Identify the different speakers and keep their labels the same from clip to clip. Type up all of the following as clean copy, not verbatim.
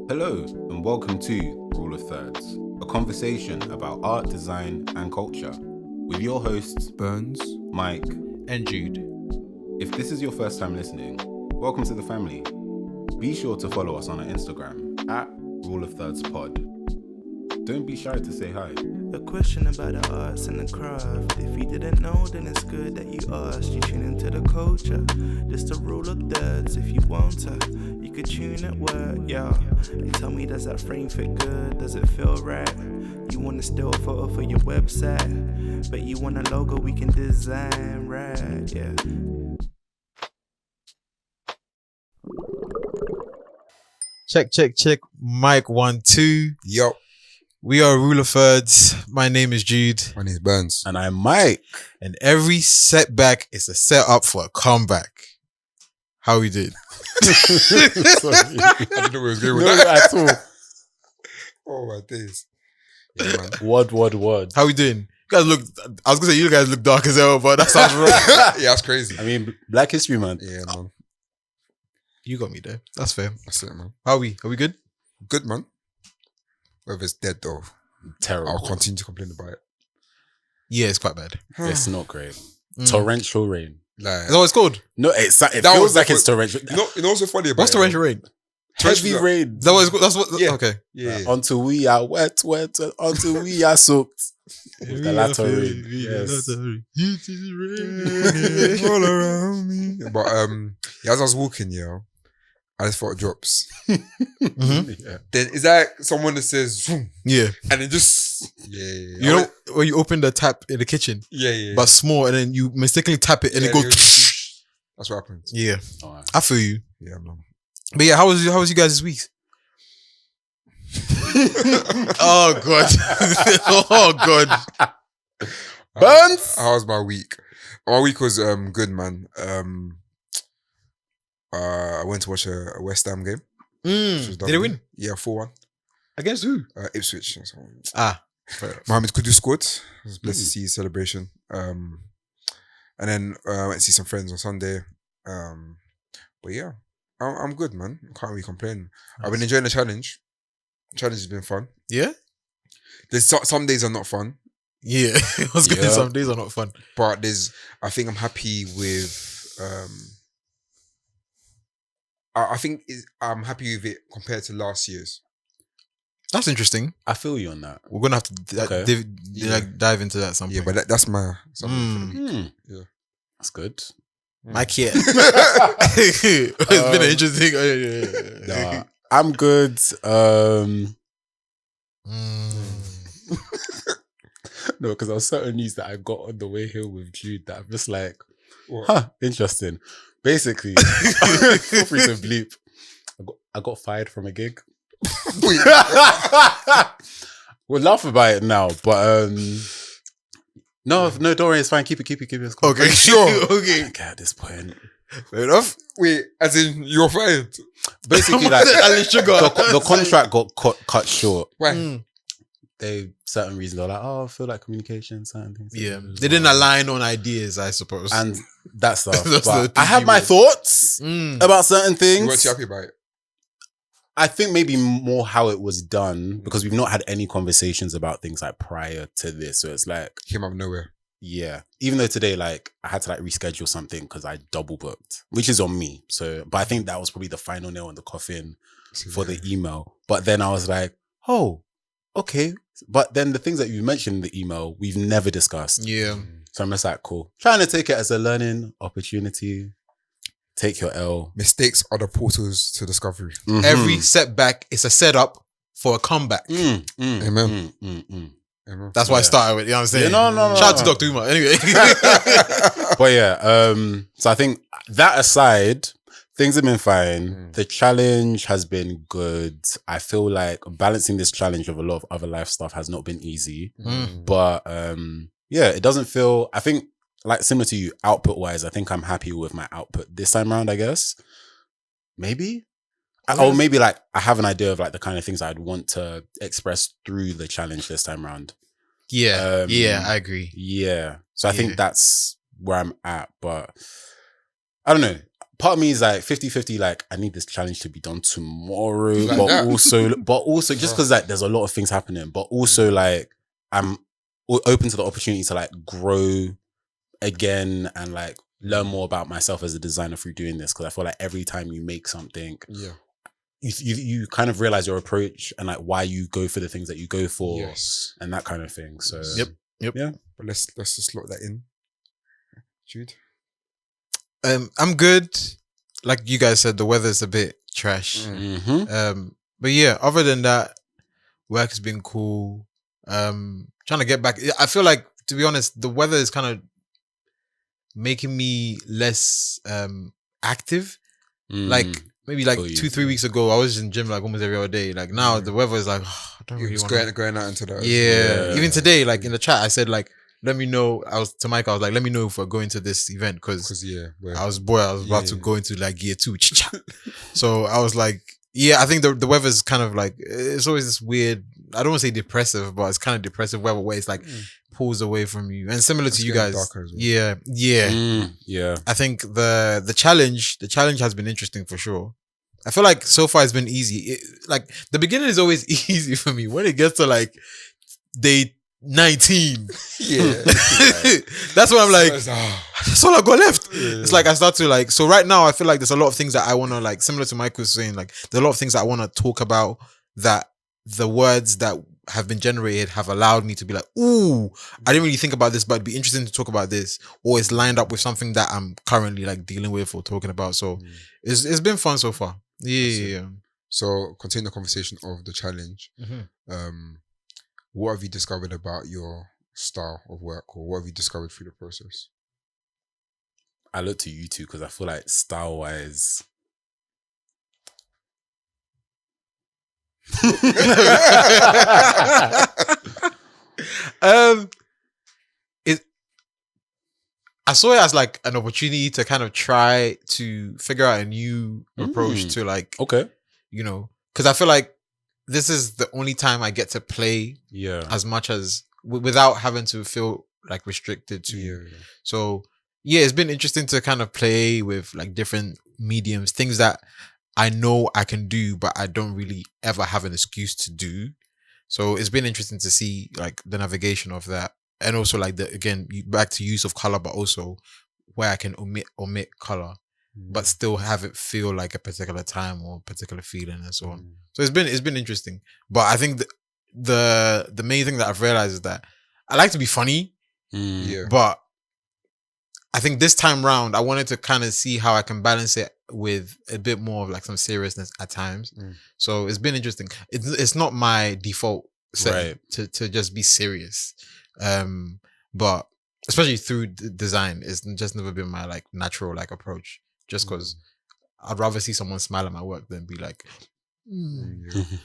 Speaker 1: Hello, and welcome to Rule of Thirds, a conversation about art, design, and culture, with your hosts,
Speaker 2: Burns,
Speaker 1: Mike,
Speaker 2: and Jude.
Speaker 1: If this is your first time listening, welcome to the family. Be sure to follow us on our Instagram at Rule of Thirds Pod. Don't be shy to say hi.
Speaker 3: A question about the arts and the craft. If you didn't know, then it's good that you asked. You tune into the culture. This the rule of thirds. If you want to, you could tune at work, yeah. They tell me, does that frame fit good? Does it feel right? You want a still photo for your website, but you want a logo we can design, right? Yeah.
Speaker 2: Check. Mic 1, 2.
Speaker 4: Yo,
Speaker 2: We are Rule of Thirds. My name is Jude.
Speaker 4: my name's Burns.
Speaker 1: And I'm Mike.
Speaker 2: And every setback is a setup for a comeback. How we did?
Speaker 4: I didn't know where it was going with that.
Speaker 1: at all.
Speaker 4: Oh my days. Yeah, man.
Speaker 1: Word.
Speaker 2: How we doing? You guys look, I was going to say you guys look dark as hell, but that sounds wrong.
Speaker 4: Yeah, that's crazy.
Speaker 1: I mean, Black History Month.
Speaker 4: Yeah, man.
Speaker 2: You got me there. That's fair.
Speaker 4: That's it, man.
Speaker 2: How are we? Are we good?
Speaker 4: Good, man. Whether it's dead though,
Speaker 1: Terrible.
Speaker 4: I'll continue to complain about it.
Speaker 2: Yeah, it's quite bad.
Speaker 1: It's not great.
Speaker 2: Mm.
Speaker 1: Torrential rain.
Speaker 4: Like,
Speaker 2: Is that what it's called?
Speaker 1: No, it
Speaker 4: That
Speaker 1: feels
Speaker 4: was
Speaker 1: like
Speaker 4: the
Speaker 1: it's torrential.
Speaker 4: you know what's so funny about
Speaker 2: What's
Speaker 4: it?
Speaker 2: torrential rain?
Speaker 1: Heavy rain.
Speaker 2: Is that what it's called? That's what,
Speaker 4: Yeah.
Speaker 2: okay.
Speaker 4: Yeah.
Speaker 1: Until we are wet, until we are soaked. With the latter rain. Yes.
Speaker 4: All around me. But yeah, as I was walking, yeah, I just thought drops.
Speaker 2: Mhm.
Speaker 1: Yeah.
Speaker 4: Then is that someone that says "Vroom,"
Speaker 2: Yeah.
Speaker 4: and it just yeah.
Speaker 2: You know when you open the tap in the kitchen,
Speaker 4: yeah.
Speaker 2: but small, and then you mistakenly tap it and
Speaker 4: Yeah,
Speaker 2: it goes.
Speaker 4: That's what happened.
Speaker 2: Yeah,
Speaker 1: Oh,
Speaker 2: I feel you.
Speaker 4: Yeah, man.
Speaker 2: But yeah, how was you guys this week? Oh god. Oh god.
Speaker 1: Burns?
Speaker 4: How was my week? My week was good, man. I went to watch a West Ham game. which was
Speaker 2: Did they
Speaker 4: lovely.
Speaker 2: win?
Speaker 4: Yeah, 4-1.
Speaker 2: Against who?
Speaker 4: Ipswich. So,
Speaker 2: Ah.
Speaker 4: Mohamed Kudus scored. I was blessed to see his celebration. And then I went to see some friends on Sunday. But yeah, I'm good, man. Can't really complain. I've been enjoying the challenge. Challenge has been fun.
Speaker 2: Yeah?
Speaker 4: There's some days are not fun,
Speaker 2: Yeah. I was gonna say
Speaker 1: Yeah.
Speaker 2: some days are not fun.
Speaker 4: but I think I'm happy with I'm happy with it compared to last year's.
Speaker 2: That's interesting.
Speaker 1: I feel you on that.
Speaker 2: We're gonna have to
Speaker 1: Okay.
Speaker 2: dive into that at some
Speaker 4: Yeah,
Speaker 2: point.
Speaker 4: but that's my something.
Speaker 1: Yeah. That's good.
Speaker 2: Mike, yeah. It's been an interesting.
Speaker 1: Nah, I'm good. No, because there was certain news that I got on the way here with Jude that I'm just like,
Speaker 4: What?
Speaker 1: interesting. Basically, feel free to bleep. I got fired from a gig.
Speaker 4: Wait,
Speaker 1: We'll laugh about it now, but no, don't worry, it's fine. Keep it. It's cool.
Speaker 2: Okay,
Speaker 4: Sure.
Speaker 2: Okay.
Speaker 1: Okay, at this point,
Speaker 2: Fair enough.
Speaker 4: wait, as in you're fired?
Speaker 1: basically, like
Speaker 2: Alice Sugar.
Speaker 1: the contract got cut short.
Speaker 4: Why?
Speaker 2: Mm.
Speaker 1: They certain reasons they're like, oh, I feel like communication, certain things.
Speaker 2: Yeah, they didn't align on ideas, I suppose.
Speaker 1: and that stuff.
Speaker 2: That's
Speaker 1: But
Speaker 2: the
Speaker 1: I have
Speaker 2: PG
Speaker 1: my
Speaker 2: word.
Speaker 1: thoughts
Speaker 2: Mm.
Speaker 1: about certain
Speaker 4: You
Speaker 1: things.
Speaker 4: weren't too happy about it.
Speaker 1: I think maybe more how it was done because we've not had any conversations about things like prior to this. So it's like,
Speaker 4: Came out of nowhere.
Speaker 1: yeah. Even though today, like, I had to like reschedule something because I double booked, which is on me. So, but I think that was probably the final nail in the coffin for the email. But then I was like, oh, okay. But then the things that you mentioned in the email, we've never discussed.
Speaker 2: Yeah.
Speaker 1: So I'm just like, cool. Trying to take it as a learning opportunity. Take your L.
Speaker 4: Mistakes are the portals to discovery.
Speaker 1: Mhm.
Speaker 2: Every setback is a setup for a comeback.
Speaker 4: Amen.
Speaker 1: Mm.
Speaker 4: Amen.
Speaker 2: That's why I
Speaker 1: Yeah.
Speaker 2: started with. You know what I'm saying?
Speaker 1: Yeah, no.
Speaker 2: Shout out to Dr. Umar. Anyway.
Speaker 1: But yeah, so I think that aside, things have been fine. The challenge has been good. I feel like balancing this challenge with a lot of other life stuff has not been easy.
Speaker 2: Mm.
Speaker 1: But yeah, it doesn't feel, I think, like similar to you, output wise, I think I'm happy with my output this time round, I guess. Maybe. Or maybe like I have an idea of like the kind of things I'd want to express through the challenge this time round.
Speaker 2: Yeah.
Speaker 1: Um,
Speaker 2: Yeah, I agree.
Speaker 1: Yeah. So I
Speaker 2: Yeah.
Speaker 1: think that's where I'm at. But I don't know. part of me is like 50-50, like I need this challenge to be done tomorrow,
Speaker 4: Like
Speaker 1: but
Speaker 4: that.
Speaker 1: also just because like there's a lot of things happening, but also like I'm open to the opportunity to like grow again and like learn more about myself as a designer through doing this, because I feel like every time you make something,
Speaker 4: Yeah.
Speaker 1: you kind of realize your approach and like why you go for the things that you go for
Speaker 4: Yes.
Speaker 1: and that kind of thing. So
Speaker 2: Yep.
Speaker 4: But let's just lock that in. Jude.
Speaker 2: I'm good. Like you guys said, the weather's a bit trash. But yeah, other than that, work has been cool. Trying to get back. I feel like, to be honest, the weather is kind of making me less active. Like maybe like
Speaker 1: Feel you.
Speaker 2: 2-3 weeks ago, I was in gym like almost every other day. Like now the weather is like, I don't really
Speaker 4: It's
Speaker 2: want
Speaker 4: going out into that.
Speaker 2: Yeah. Even today, like in the chat, I said like, let me know. I was like, let me know if we're going to this event, because
Speaker 4: Because
Speaker 2: I was about to
Speaker 4: Yeah.
Speaker 2: go into like year 2. So I was like, yeah, I think the weather's kind of like, it's always this weird, I don't want to say depressive, but it's kind of depressive weather where it's like pulls away from you. And similar
Speaker 4: It's
Speaker 2: to you
Speaker 4: getting
Speaker 2: guys.
Speaker 4: darker as well.
Speaker 2: Yeah.
Speaker 1: Yeah.
Speaker 2: I think the challenge has been interesting for sure. I feel like so far it's been easy. Like the beginning is always easy for me. When it gets to like day 19,
Speaker 4: Yeah.
Speaker 2: that's when I'm like,
Speaker 4: It's
Speaker 2: that's all I got left. It's like I start to like, so right now I feel like there's a lot of things that I want to like, similar to Mike was saying, like there's a lot of things that I want to talk about that the words that have been generated have allowed me to be like, ooh, I didn't really think about this, but it'd be interesting to talk about this, or it's lined up with something that I'm currently like dealing with or talking about. So it's been fun so far. Yeah.
Speaker 4: So continue the conversation of the challenge.
Speaker 2: Mhm.
Speaker 4: What have you discovered about your style of work, or what have you discovered through the process?
Speaker 1: I look to you two because I feel like style wise.
Speaker 2: I saw it as like an opportunity to kind of try to figure out a new approach to like,
Speaker 1: Okay.
Speaker 2: you know, because I feel like this is the only time I get to play
Speaker 1: Yeah.
Speaker 2: as much as without having to feel like restricted to.
Speaker 4: Yeah.
Speaker 2: So yeah, it's been interesting to kind of play with like different mediums, things that I know I can do, but I don't really ever have an excuse to do. So it's been interesting to see like the navigation of that. And also like back to use of color, but also where I can omit color, but still have it feel like a particular time or particular feeling and so on. So it's been interesting. But I think the main thing that I've realized is that I like to be funny,
Speaker 4: Yeah.
Speaker 2: but I think this time round I wanted to kind of see how I can balance it with a bit more of like some seriousness at times. So it's been interesting. It's not my default setting to just be serious. But especially through design, it's just never been my like natural like approach, just because I'd rather see someone smile at my work than be like,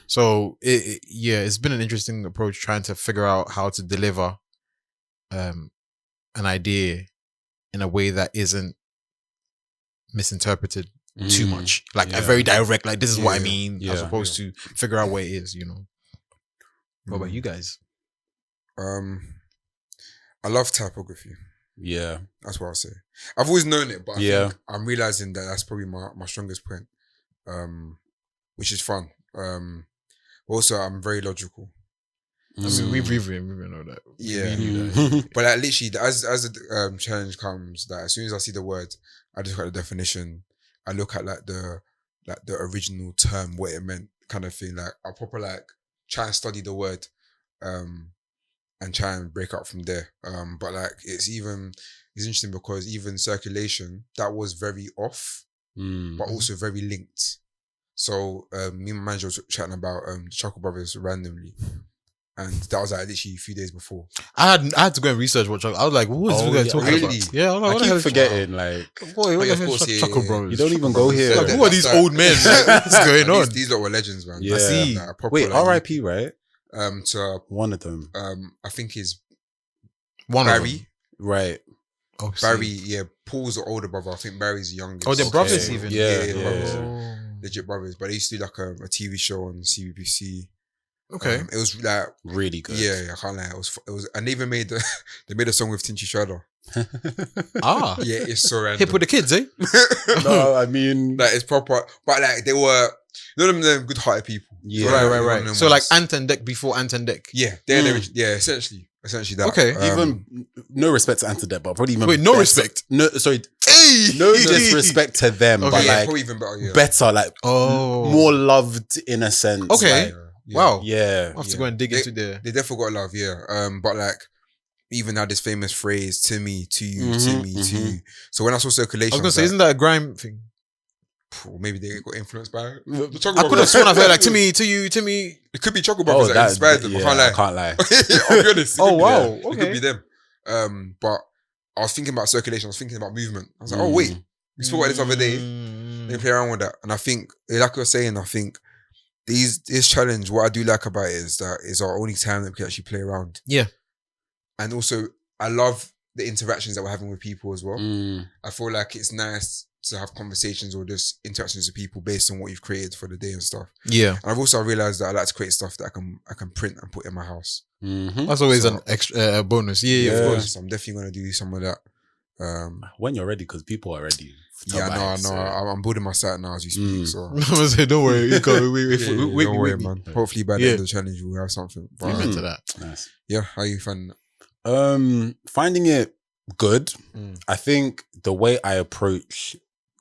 Speaker 2: So it's been an interesting approach trying to figure out how to deliver an idea in a way that isn't misinterpreted too much, like a very direct, like this is what I mean, as opposed to figure out what it is, you know. What about you guys?
Speaker 4: I love typography.
Speaker 1: Yeah.
Speaker 4: That's what I'll say. I've always known it, but I
Speaker 1: Yeah.
Speaker 4: think I'm realizing that that's probably my strongest point, which is fun. Also, I'm very logical.
Speaker 2: I mean, we know that.
Speaker 4: Yeah.
Speaker 2: We knew that.
Speaker 4: But like literally, as the challenge comes, that as soon as I see the word, I just look at the definition. I look at like the original term, what it meant, kind of thing. Like I proper like try and study the word, and try and break out from there. But like it's interesting because even circulation, that was very off, but also very linked. So me and my manager was chatting about the Chuckle Brothers randomly. And that was like literally a few days before.
Speaker 2: I had to go and research what Chuckle. I was like, what is this guy talking
Speaker 4: really?
Speaker 2: about? Yeah, I was like,
Speaker 1: I
Speaker 2: what the hell
Speaker 1: keep
Speaker 2: is
Speaker 1: forgetting, like,
Speaker 2: Boy, what
Speaker 4: yeah,
Speaker 2: the
Speaker 4: of
Speaker 2: hell
Speaker 4: course,
Speaker 2: is
Speaker 4: yeah,
Speaker 2: Chuckle
Speaker 4: yeah.
Speaker 2: Brothers?
Speaker 1: you don't even go here.
Speaker 2: Like, who are these old men? Like, what's going on?
Speaker 4: These lot were legends, man.
Speaker 1: Yeah.
Speaker 2: I see.
Speaker 4: Like, proper,
Speaker 1: Wait,
Speaker 4: like,
Speaker 1: R.I.P. right?
Speaker 4: to
Speaker 1: One of them,
Speaker 4: I think is
Speaker 2: One of them.
Speaker 4: Barry.
Speaker 1: right?
Speaker 2: Oh,
Speaker 4: Barry,
Speaker 2: see.
Speaker 4: yeah. Paul's the older brother. I think Barry's the youngest.
Speaker 2: Oh, they're brothers
Speaker 1: Okay.
Speaker 2: even.
Speaker 1: Yeah,
Speaker 4: brothers.
Speaker 2: Oh.
Speaker 4: Legit brothers. But they used to do like a TV show on CBBC.
Speaker 2: Okay.
Speaker 4: It was like
Speaker 1: Really good.
Speaker 4: yeah, I can't lie. It was, and they even made they made a song with Tinchy Shredder.
Speaker 2: Ah,
Speaker 4: Yeah, it's so random.
Speaker 2: hip with the kids, eh?
Speaker 1: No, I mean,
Speaker 4: Like it's proper, but like they were, none of them good-hearted people.
Speaker 1: Yeah.
Speaker 2: Right,
Speaker 4: None of
Speaker 2: right.
Speaker 4: them
Speaker 2: So like
Speaker 4: was-
Speaker 2: Ant and Deck before Ant and Deck.
Speaker 4: yeah, essentially that.
Speaker 2: Okay.
Speaker 1: even no respect to Antidept, but probably even
Speaker 2: Wait, no
Speaker 1: better-
Speaker 2: respect?
Speaker 1: No, sorry,
Speaker 2: Hey,
Speaker 1: no disrespect to them,
Speaker 2: Okay.
Speaker 1: but
Speaker 4: yeah,
Speaker 1: like
Speaker 4: probably even better. Yeah.
Speaker 1: better, like
Speaker 2: Oh,
Speaker 1: more loved in a sense.
Speaker 2: Okay.
Speaker 1: like,
Speaker 4: Yeah.
Speaker 2: Wow.
Speaker 1: yeah.
Speaker 2: I have to go and dig into the.
Speaker 4: They definitely got love, yeah. But like, even had this famous phrase, to me, to you, to
Speaker 1: Mhm,
Speaker 4: me, to
Speaker 1: mhm.
Speaker 4: you. So when I saw circulation,
Speaker 2: I was gonna say, isn't that a grime thing?
Speaker 4: or maybe they got influenced by it. The
Speaker 2: I
Speaker 4: Chocolate
Speaker 2: could have
Speaker 4: Brothers.
Speaker 2: sworn I've heard like to me, to you, to me.
Speaker 4: It could be Chocolate Brothers that inspired them.
Speaker 1: yeah,
Speaker 4: I can't
Speaker 1: I
Speaker 4: lie.
Speaker 1: can't lie.
Speaker 4: I'll be honest. It
Speaker 2: Oh,
Speaker 4: could be
Speaker 2: wow.
Speaker 4: them. It
Speaker 2: Okay.
Speaker 4: could be them. But I was thinking about circulation. I was thinking about movement. I was like, oh wait, we spoke about this other day.
Speaker 2: Mm.
Speaker 4: Let me play around with that. And I think, like you're saying, I think this challenge, what I do like about it is that it's our only time that we can actually play around.
Speaker 2: Yeah.
Speaker 4: And also, I love the interactions that we're having with people as well.
Speaker 1: Mm.
Speaker 4: I feel like it's nice to have conversations or just interactions with people based on what you've created for the day and stuff.
Speaker 2: Yeah,
Speaker 4: And I've also realized that I like to create stuff that I can print and put in my house.
Speaker 1: Mhm.
Speaker 2: that's always
Speaker 4: So-
Speaker 2: an extra bonus. Yeah, of
Speaker 1: Yeah.
Speaker 2: course.
Speaker 4: So I'm definitely gonna do some of that.
Speaker 1: When you're ready, because people are ready. to
Speaker 4: Yeah,
Speaker 1: buy,
Speaker 4: I
Speaker 1: so-
Speaker 4: know. I'm building my site now as you speak.
Speaker 1: Mm.
Speaker 4: So
Speaker 2: I was like, don't worry, you go. Wait,
Speaker 4: yeah, don't worry, man. Hopefully by the
Speaker 2: Yeah.
Speaker 4: end of the challenge we'll have something. But,
Speaker 2: Amen to that.
Speaker 1: Nice.
Speaker 4: yeah, how you find that?
Speaker 1: Finding it good.
Speaker 4: Mm.
Speaker 1: I think the way I approach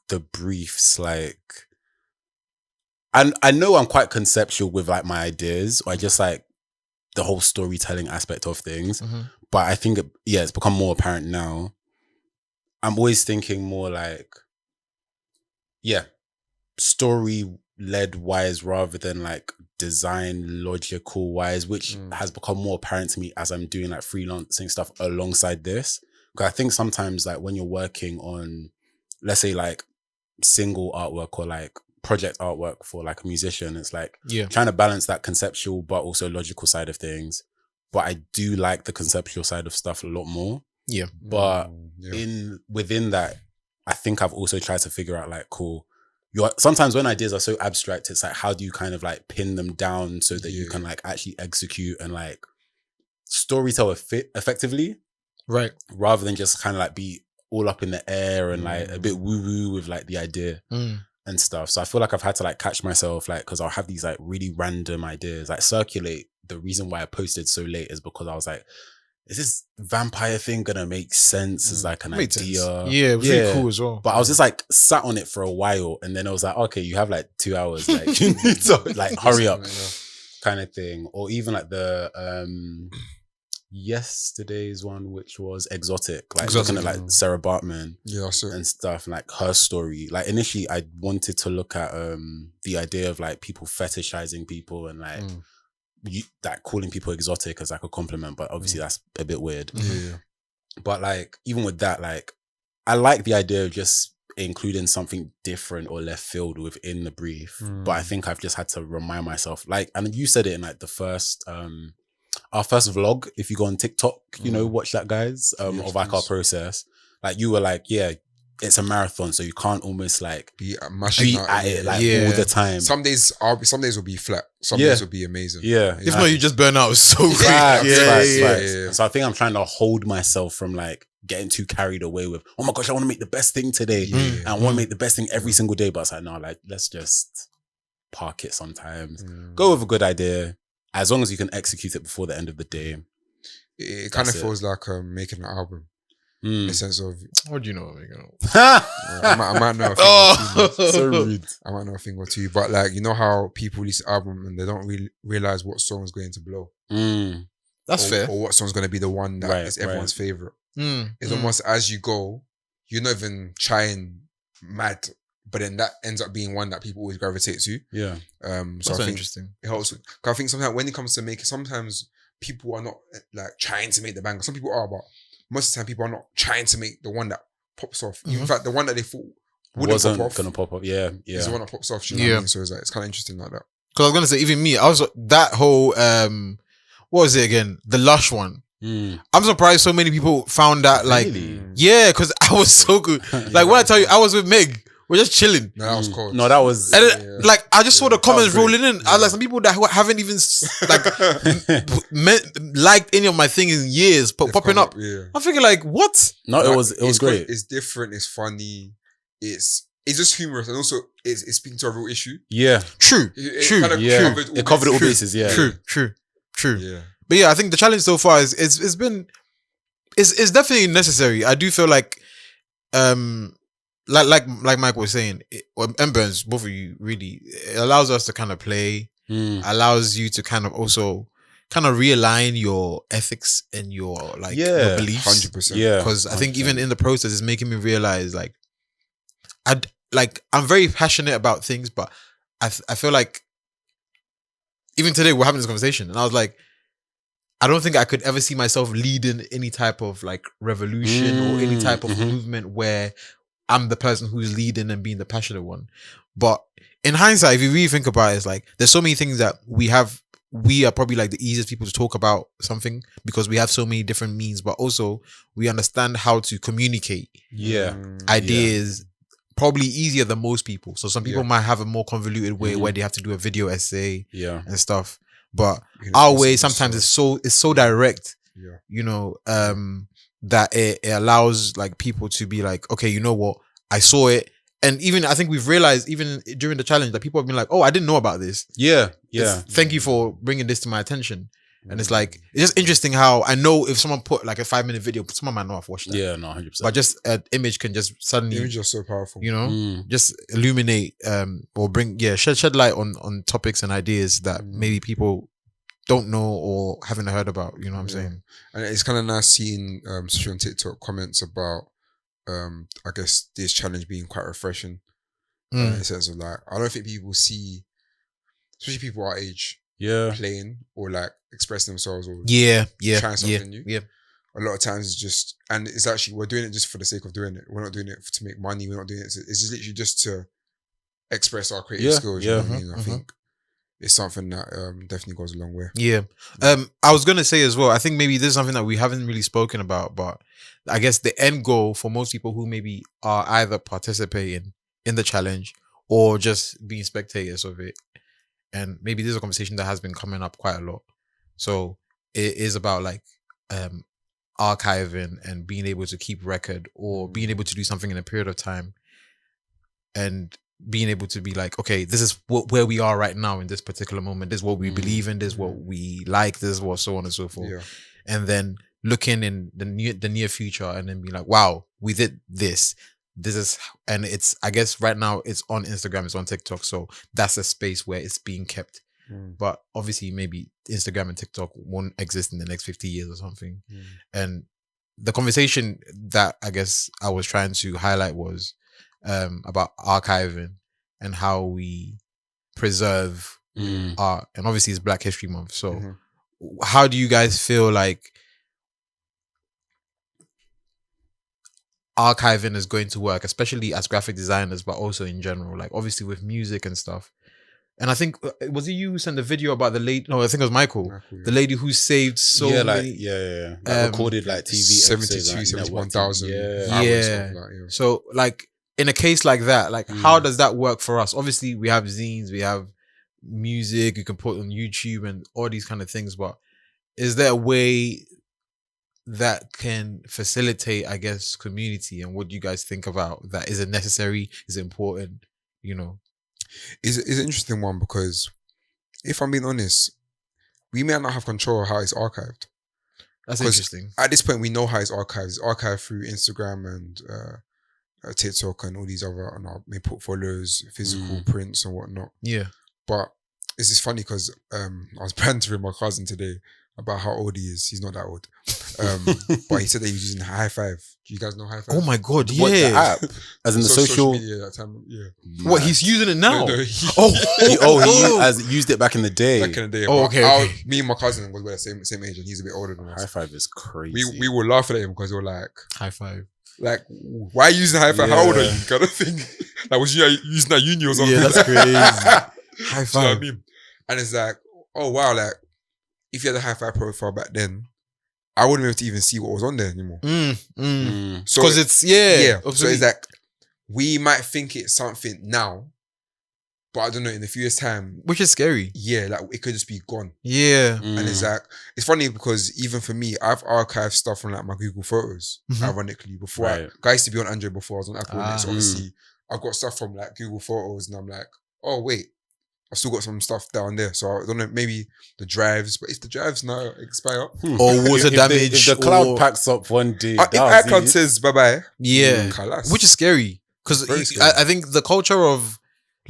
Speaker 1: the briefs, like, and I know I'm quite conceptual with like my ideas, or I just like the whole storytelling aspect of things.
Speaker 2: Mhm.
Speaker 1: But I think, it's become more apparent now. I'm always thinking more like, story led wise rather than like design logical wise, which
Speaker 4: Mm.
Speaker 1: has become more apparent to me as I'm doing like freelancing stuff alongside this. Because I think sometimes like when you're working on, let's say like single artwork or like project artwork for like a musician, it's like
Speaker 2: Yeah,
Speaker 1: trying to balance that conceptual but also logical side of things. But I do like the conceptual side of stuff a lot more.
Speaker 2: yeah.
Speaker 1: But
Speaker 4: yeah.
Speaker 1: within that, I think I've also tried to figure out like, cool, sometimes when ideas are so abstract, it's like, how do you kind of like pin them down so that you
Speaker 4: Yeah.
Speaker 1: can like actually execute and like storytell effectively,
Speaker 2: Right.
Speaker 1: rather than just kind of like be all up in the air and like a bit woo woo with like the idea
Speaker 2: Mm.
Speaker 1: and stuff. So I feel like I've had to like catch myself, like, because I'll have these like really random ideas like circulate. The reason why I posted so late is because I was like, is this vampire thing gonna make sense as like an
Speaker 2: Made sense.
Speaker 1: idea?
Speaker 2: Yeah, it was really cool as well.
Speaker 1: But I was just like sat on it for a while, and then I was like, okay, you have like 2 hours, like you need to like hurry up, kind of thing. Or even like the yesterday's one, which was exotic, like looking at like Sarah Bartman
Speaker 4: Yeah, so
Speaker 1: and stuff, like her story. Like initially I wanted to look at the idea of like people fetishizing people and like that calling people exotic as like a compliment, but obviously that's a bit weird.
Speaker 4: yeah.
Speaker 1: But like even with that, like I like the idea of just including something different or left field within the brief. But I think I've just had to remind myself, like, and you said it in like the first our first vlog, if you go on TikTok, you know, watch that, guys,
Speaker 4: Yes,
Speaker 1: of like our
Speaker 4: please.
Speaker 1: process. Like you were like, yeah, it's a marathon, so you can't almost like
Speaker 4: Be mashing
Speaker 1: be
Speaker 4: out,
Speaker 1: at it like
Speaker 2: Yeah.
Speaker 1: all the time.
Speaker 4: Some days will be flat. Some
Speaker 1: Yeah.
Speaker 4: days will be amazing.
Speaker 1: Yeah.
Speaker 2: If not, you just burn out so quick.
Speaker 1: Facts,
Speaker 2: Yeah,
Speaker 1: facts,
Speaker 2: yeah,
Speaker 1: facts.
Speaker 4: yeah.
Speaker 1: So I think I'm trying to hold myself from like getting too carried away with, oh my gosh, I want to make the best thing today.
Speaker 4: Yeah.
Speaker 1: And I want to make the best thing every single day. But it's like, no, like, let's just park it sometimes. Go with a good idea. As long as you can execute it before the end of the day.
Speaker 4: It kind of
Speaker 1: That's it.
Speaker 4: feels like making an album in the sense of
Speaker 2: What do you know? Megan?
Speaker 4: I might know a thing or two,
Speaker 1: So rude.
Speaker 4: I might know a thing or two, but like you know how people release an album and they don't really realize what song's going to blow.
Speaker 1: Mm.
Speaker 2: That's
Speaker 4: or,
Speaker 2: fair.
Speaker 4: Or what song's going to be the one that
Speaker 1: Right,
Speaker 4: is everyone's favorite.
Speaker 2: Mm,
Speaker 4: It's
Speaker 2: mm.
Speaker 4: almost as you go, you're not even trying mad, but then that ends up being one that people always gravitate to.
Speaker 1: Yeah.
Speaker 4: So
Speaker 2: That's
Speaker 4: I think
Speaker 2: interesting.
Speaker 4: it helps. 'Cause I think sometimes when it comes to making, sometimes people are not like trying to make the banger. Some people are, but most of the time people are not trying to make the one that pops off. In fact, the one that they thought wouldn't
Speaker 1: Wasn't
Speaker 4: pop off
Speaker 1: gonna pop up. Yeah.
Speaker 4: is the
Speaker 1: Yeah.
Speaker 4: one that pops off. You know what
Speaker 2: Yeah.
Speaker 4: I mean? So it's kind of interesting like that.
Speaker 2: Because I was gonna say, even me, I was that whole what was it again? The Lush one.
Speaker 1: Mm.
Speaker 2: I'm surprised so many people found that like
Speaker 1: Really?
Speaker 2: yeah, because I was so good. Like when I tell you, I was with Meg We're just chilling.
Speaker 4: No, that was cold.
Speaker 1: No, that was.
Speaker 2: And then,
Speaker 4: Yeah.
Speaker 2: like, I just saw the comments
Speaker 1: That was
Speaker 2: rolling in. I was like, some people that haven't even liked any of my thing in years, popping up.
Speaker 4: Yeah.
Speaker 2: I'm thinking like, what?
Speaker 1: No, it was
Speaker 4: It's
Speaker 1: great.
Speaker 4: It's different. It's funny. It's just humorous, and also it's speaking to a real issue.
Speaker 1: Yeah,
Speaker 2: True,
Speaker 4: It kind of
Speaker 1: yeah.
Speaker 4: covered all
Speaker 1: It covered all
Speaker 4: bases.
Speaker 1: bases. Yeah,
Speaker 2: true.
Speaker 4: Yeah.
Speaker 2: But yeah, I think the challenge so far is it's definitely necessary. I do feel like like Mike was saying, and Burns, both of you, really, it allows us to kind of play, allows you to kind of also kind of realign your ethics and your like your beliefs.
Speaker 4: 100%.
Speaker 1: Yeah,
Speaker 2: Because I think even in the process, it's making me realize like I'm very passionate about things, but I feel like even today we're having this conversation, and I was like, I don't think I could ever see myself leading any type of like revolution or any type of movement where I'm the person who's leading and being the passionate one. But in hindsight, if you really think about it, it's like there's so many things that we are probably like the easiest people to talk about something because we have so many different means, but also we understand how to communicate
Speaker 1: yeah,
Speaker 2: ideas probably easier than most people. So some people might have a more convoluted way where they have to do a video essay and stuff. But our way sometimes is so direct, you know, that it allows like people to be like, okay, you know what, I saw it. And even I think we've realized even during the challenge that people have been like, oh, I didn't know about this.
Speaker 1: yeah.
Speaker 2: Thank you for bringing this to my attention. And it's like, it's just interesting how I know if someone put like a 5-minute video, someone might not have watched that.
Speaker 1: Yeah, no, 100%.
Speaker 2: But just an image can just suddenly,
Speaker 4: Images are so powerful.
Speaker 2: you know, just illuminate or bring, shed light on topics and ideas that maybe people don't know or haven't heard about. You know what I'm saying?
Speaker 4: And it's kind of nice seeing, especially on TikTok, comments about, I guess, this challenge being quite refreshing. In the sense of like, I don't think people see, especially people our age, playing or like expressing themselves or trying something new.
Speaker 2: Yeah.
Speaker 4: A lot of times it's just, and it's actually, we're doing it just for the sake of doing it. We're not doing it to make money. We're not doing it. It's just literally just to express our creative skills. You know what I mean? I think it's something that definitely goes a long way.
Speaker 2: Yeah. I was going to say as well, I think maybe this is something that we haven't really spoken about, but I guess the end goal for most people who maybe are either participating in the challenge or just being spectators of it. And maybe this is a conversation that has been coming up quite a lot. So it is about like archiving and being able to keep record or being able to do something in a period of time and being able to be like, okay, this is where we are right now in this particular moment. This is what we believe in. This is what we like. This is what so on and so forth.
Speaker 4: Yeah.
Speaker 2: And then looking in the near future and then be like, wow, we did this. This is, and it's, I guess right now it's on Instagram, it's on TikTok. So that's a space where it's being kept. But obviously maybe Instagram and TikTok won't exist in the next 50 years or something. And the conversation that I guess I was trying to highlight was about archiving and how we preserve art. And obviously it's Black History Month. So how do you guys feel like archiving is going to work, especially as graphic designers, but also in general, like obviously with music and stuff? And I think, was it you who sent the video about the lady? No, I think it was Michael. The lady who saved so many.
Speaker 1: Like recorded like TV
Speaker 4: 72, 71,000.
Speaker 2: So like in a case like that, like how does that work for us? Obviously we have zines, we have music you can put on YouTube and all these kind of things, but is there a way that can facilitate, I guess, community? And what do you guys think about that? Is it necessary? Is it important? You know?
Speaker 4: It's an interesting one because if I'm being honest, we may not have control of how it's archived.
Speaker 2: That's interesting.
Speaker 4: At this point, we know how it's archived. It's archived through Instagram and TikTok and all these other on our main portfolios, physical prints and whatnot.
Speaker 2: Yeah.
Speaker 4: But it's just funny because I was bantering my cousin today about how old he is. He's not that old. But he said that he was using High Five. Do you guys know High Five?
Speaker 2: Oh my God, yeah.
Speaker 1: What, the app? As in the social
Speaker 4: media that time,
Speaker 2: What, he's using it now?
Speaker 4: No,
Speaker 1: he used it back in the day.
Speaker 4: Back in the day.
Speaker 2: Oh, okay.
Speaker 4: Me and my cousin was the same age and he's a bit older than us.
Speaker 1: High Five is crazy.
Speaker 4: We were laughing at him because we were like,
Speaker 2: High Five.
Speaker 4: Like, why are you using High Five? How old are you? Kind of thing. Like, was you using that uni or something?
Speaker 2: Yeah, that's crazy. High
Speaker 4: Do you know what I
Speaker 2: Five.
Speaker 4: mean? And it's like, oh wow, like, if you had a High Five profile back then, I wouldn't be able to even see what was on there anymore. So
Speaker 2: Because it's,
Speaker 4: so it's like, we might think it's something now, but I don't know, in a few years' time,
Speaker 2: Which is scary.
Speaker 4: yeah, like it could just be gone.
Speaker 2: Yeah.
Speaker 1: Mm.
Speaker 4: And it's like, it's funny because even for me, I've archived stuff from like my Google Photos,
Speaker 2: Mhm.
Speaker 4: ironically, before
Speaker 1: Right.
Speaker 4: I used to be on Android before I was on Apple.
Speaker 2: Ah.
Speaker 4: So obviously, I've got stuff from like Google Photos and I'm like, oh, wait, I've still got some stuff down there. So I don't know, maybe the drives, but if the drives now expire,
Speaker 2: Or water
Speaker 1: If
Speaker 2: damage.
Speaker 1: the cloud
Speaker 2: or-
Speaker 1: packs up one day,
Speaker 4: if
Speaker 1: that's
Speaker 4: iCloud
Speaker 1: it.
Speaker 4: says bye-bye,
Speaker 2: Yeah.
Speaker 4: Kalas.
Speaker 2: Which is scary. Because
Speaker 4: Very scary.
Speaker 2: I think the culture of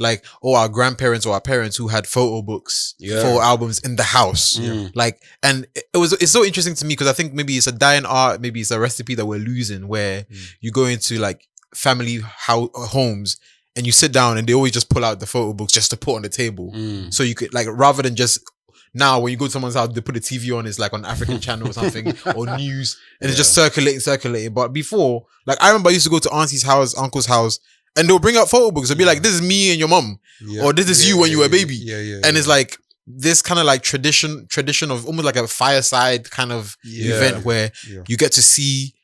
Speaker 2: like, our grandparents or our parents who had photo books,
Speaker 1: Yeah.
Speaker 2: photo albums in the house.
Speaker 1: Mm.
Speaker 2: Like, and it's so interesting to me because I think maybe it's a dying art, maybe it's a recipe that we're losing where you go into like family homes and you sit down and they always just pull out the photo books just to put on the table.
Speaker 1: Mm.
Speaker 2: So you could like, rather than just now when you go to someone's house, they put a TV on, it's like on African channel or something or news and it's just circulating. But before, like I remember I used to go to auntie's house, uncle's house, and they'll bring out photo books and be like, this is me and your mum.
Speaker 4: Yeah.
Speaker 2: Or this is you when you were a baby.
Speaker 4: Yeah.
Speaker 2: And it's like this kind of like tradition of almost like a fireside kind of
Speaker 4: Yeah.
Speaker 2: event where
Speaker 4: Yeah.
Speaker 2: you get to see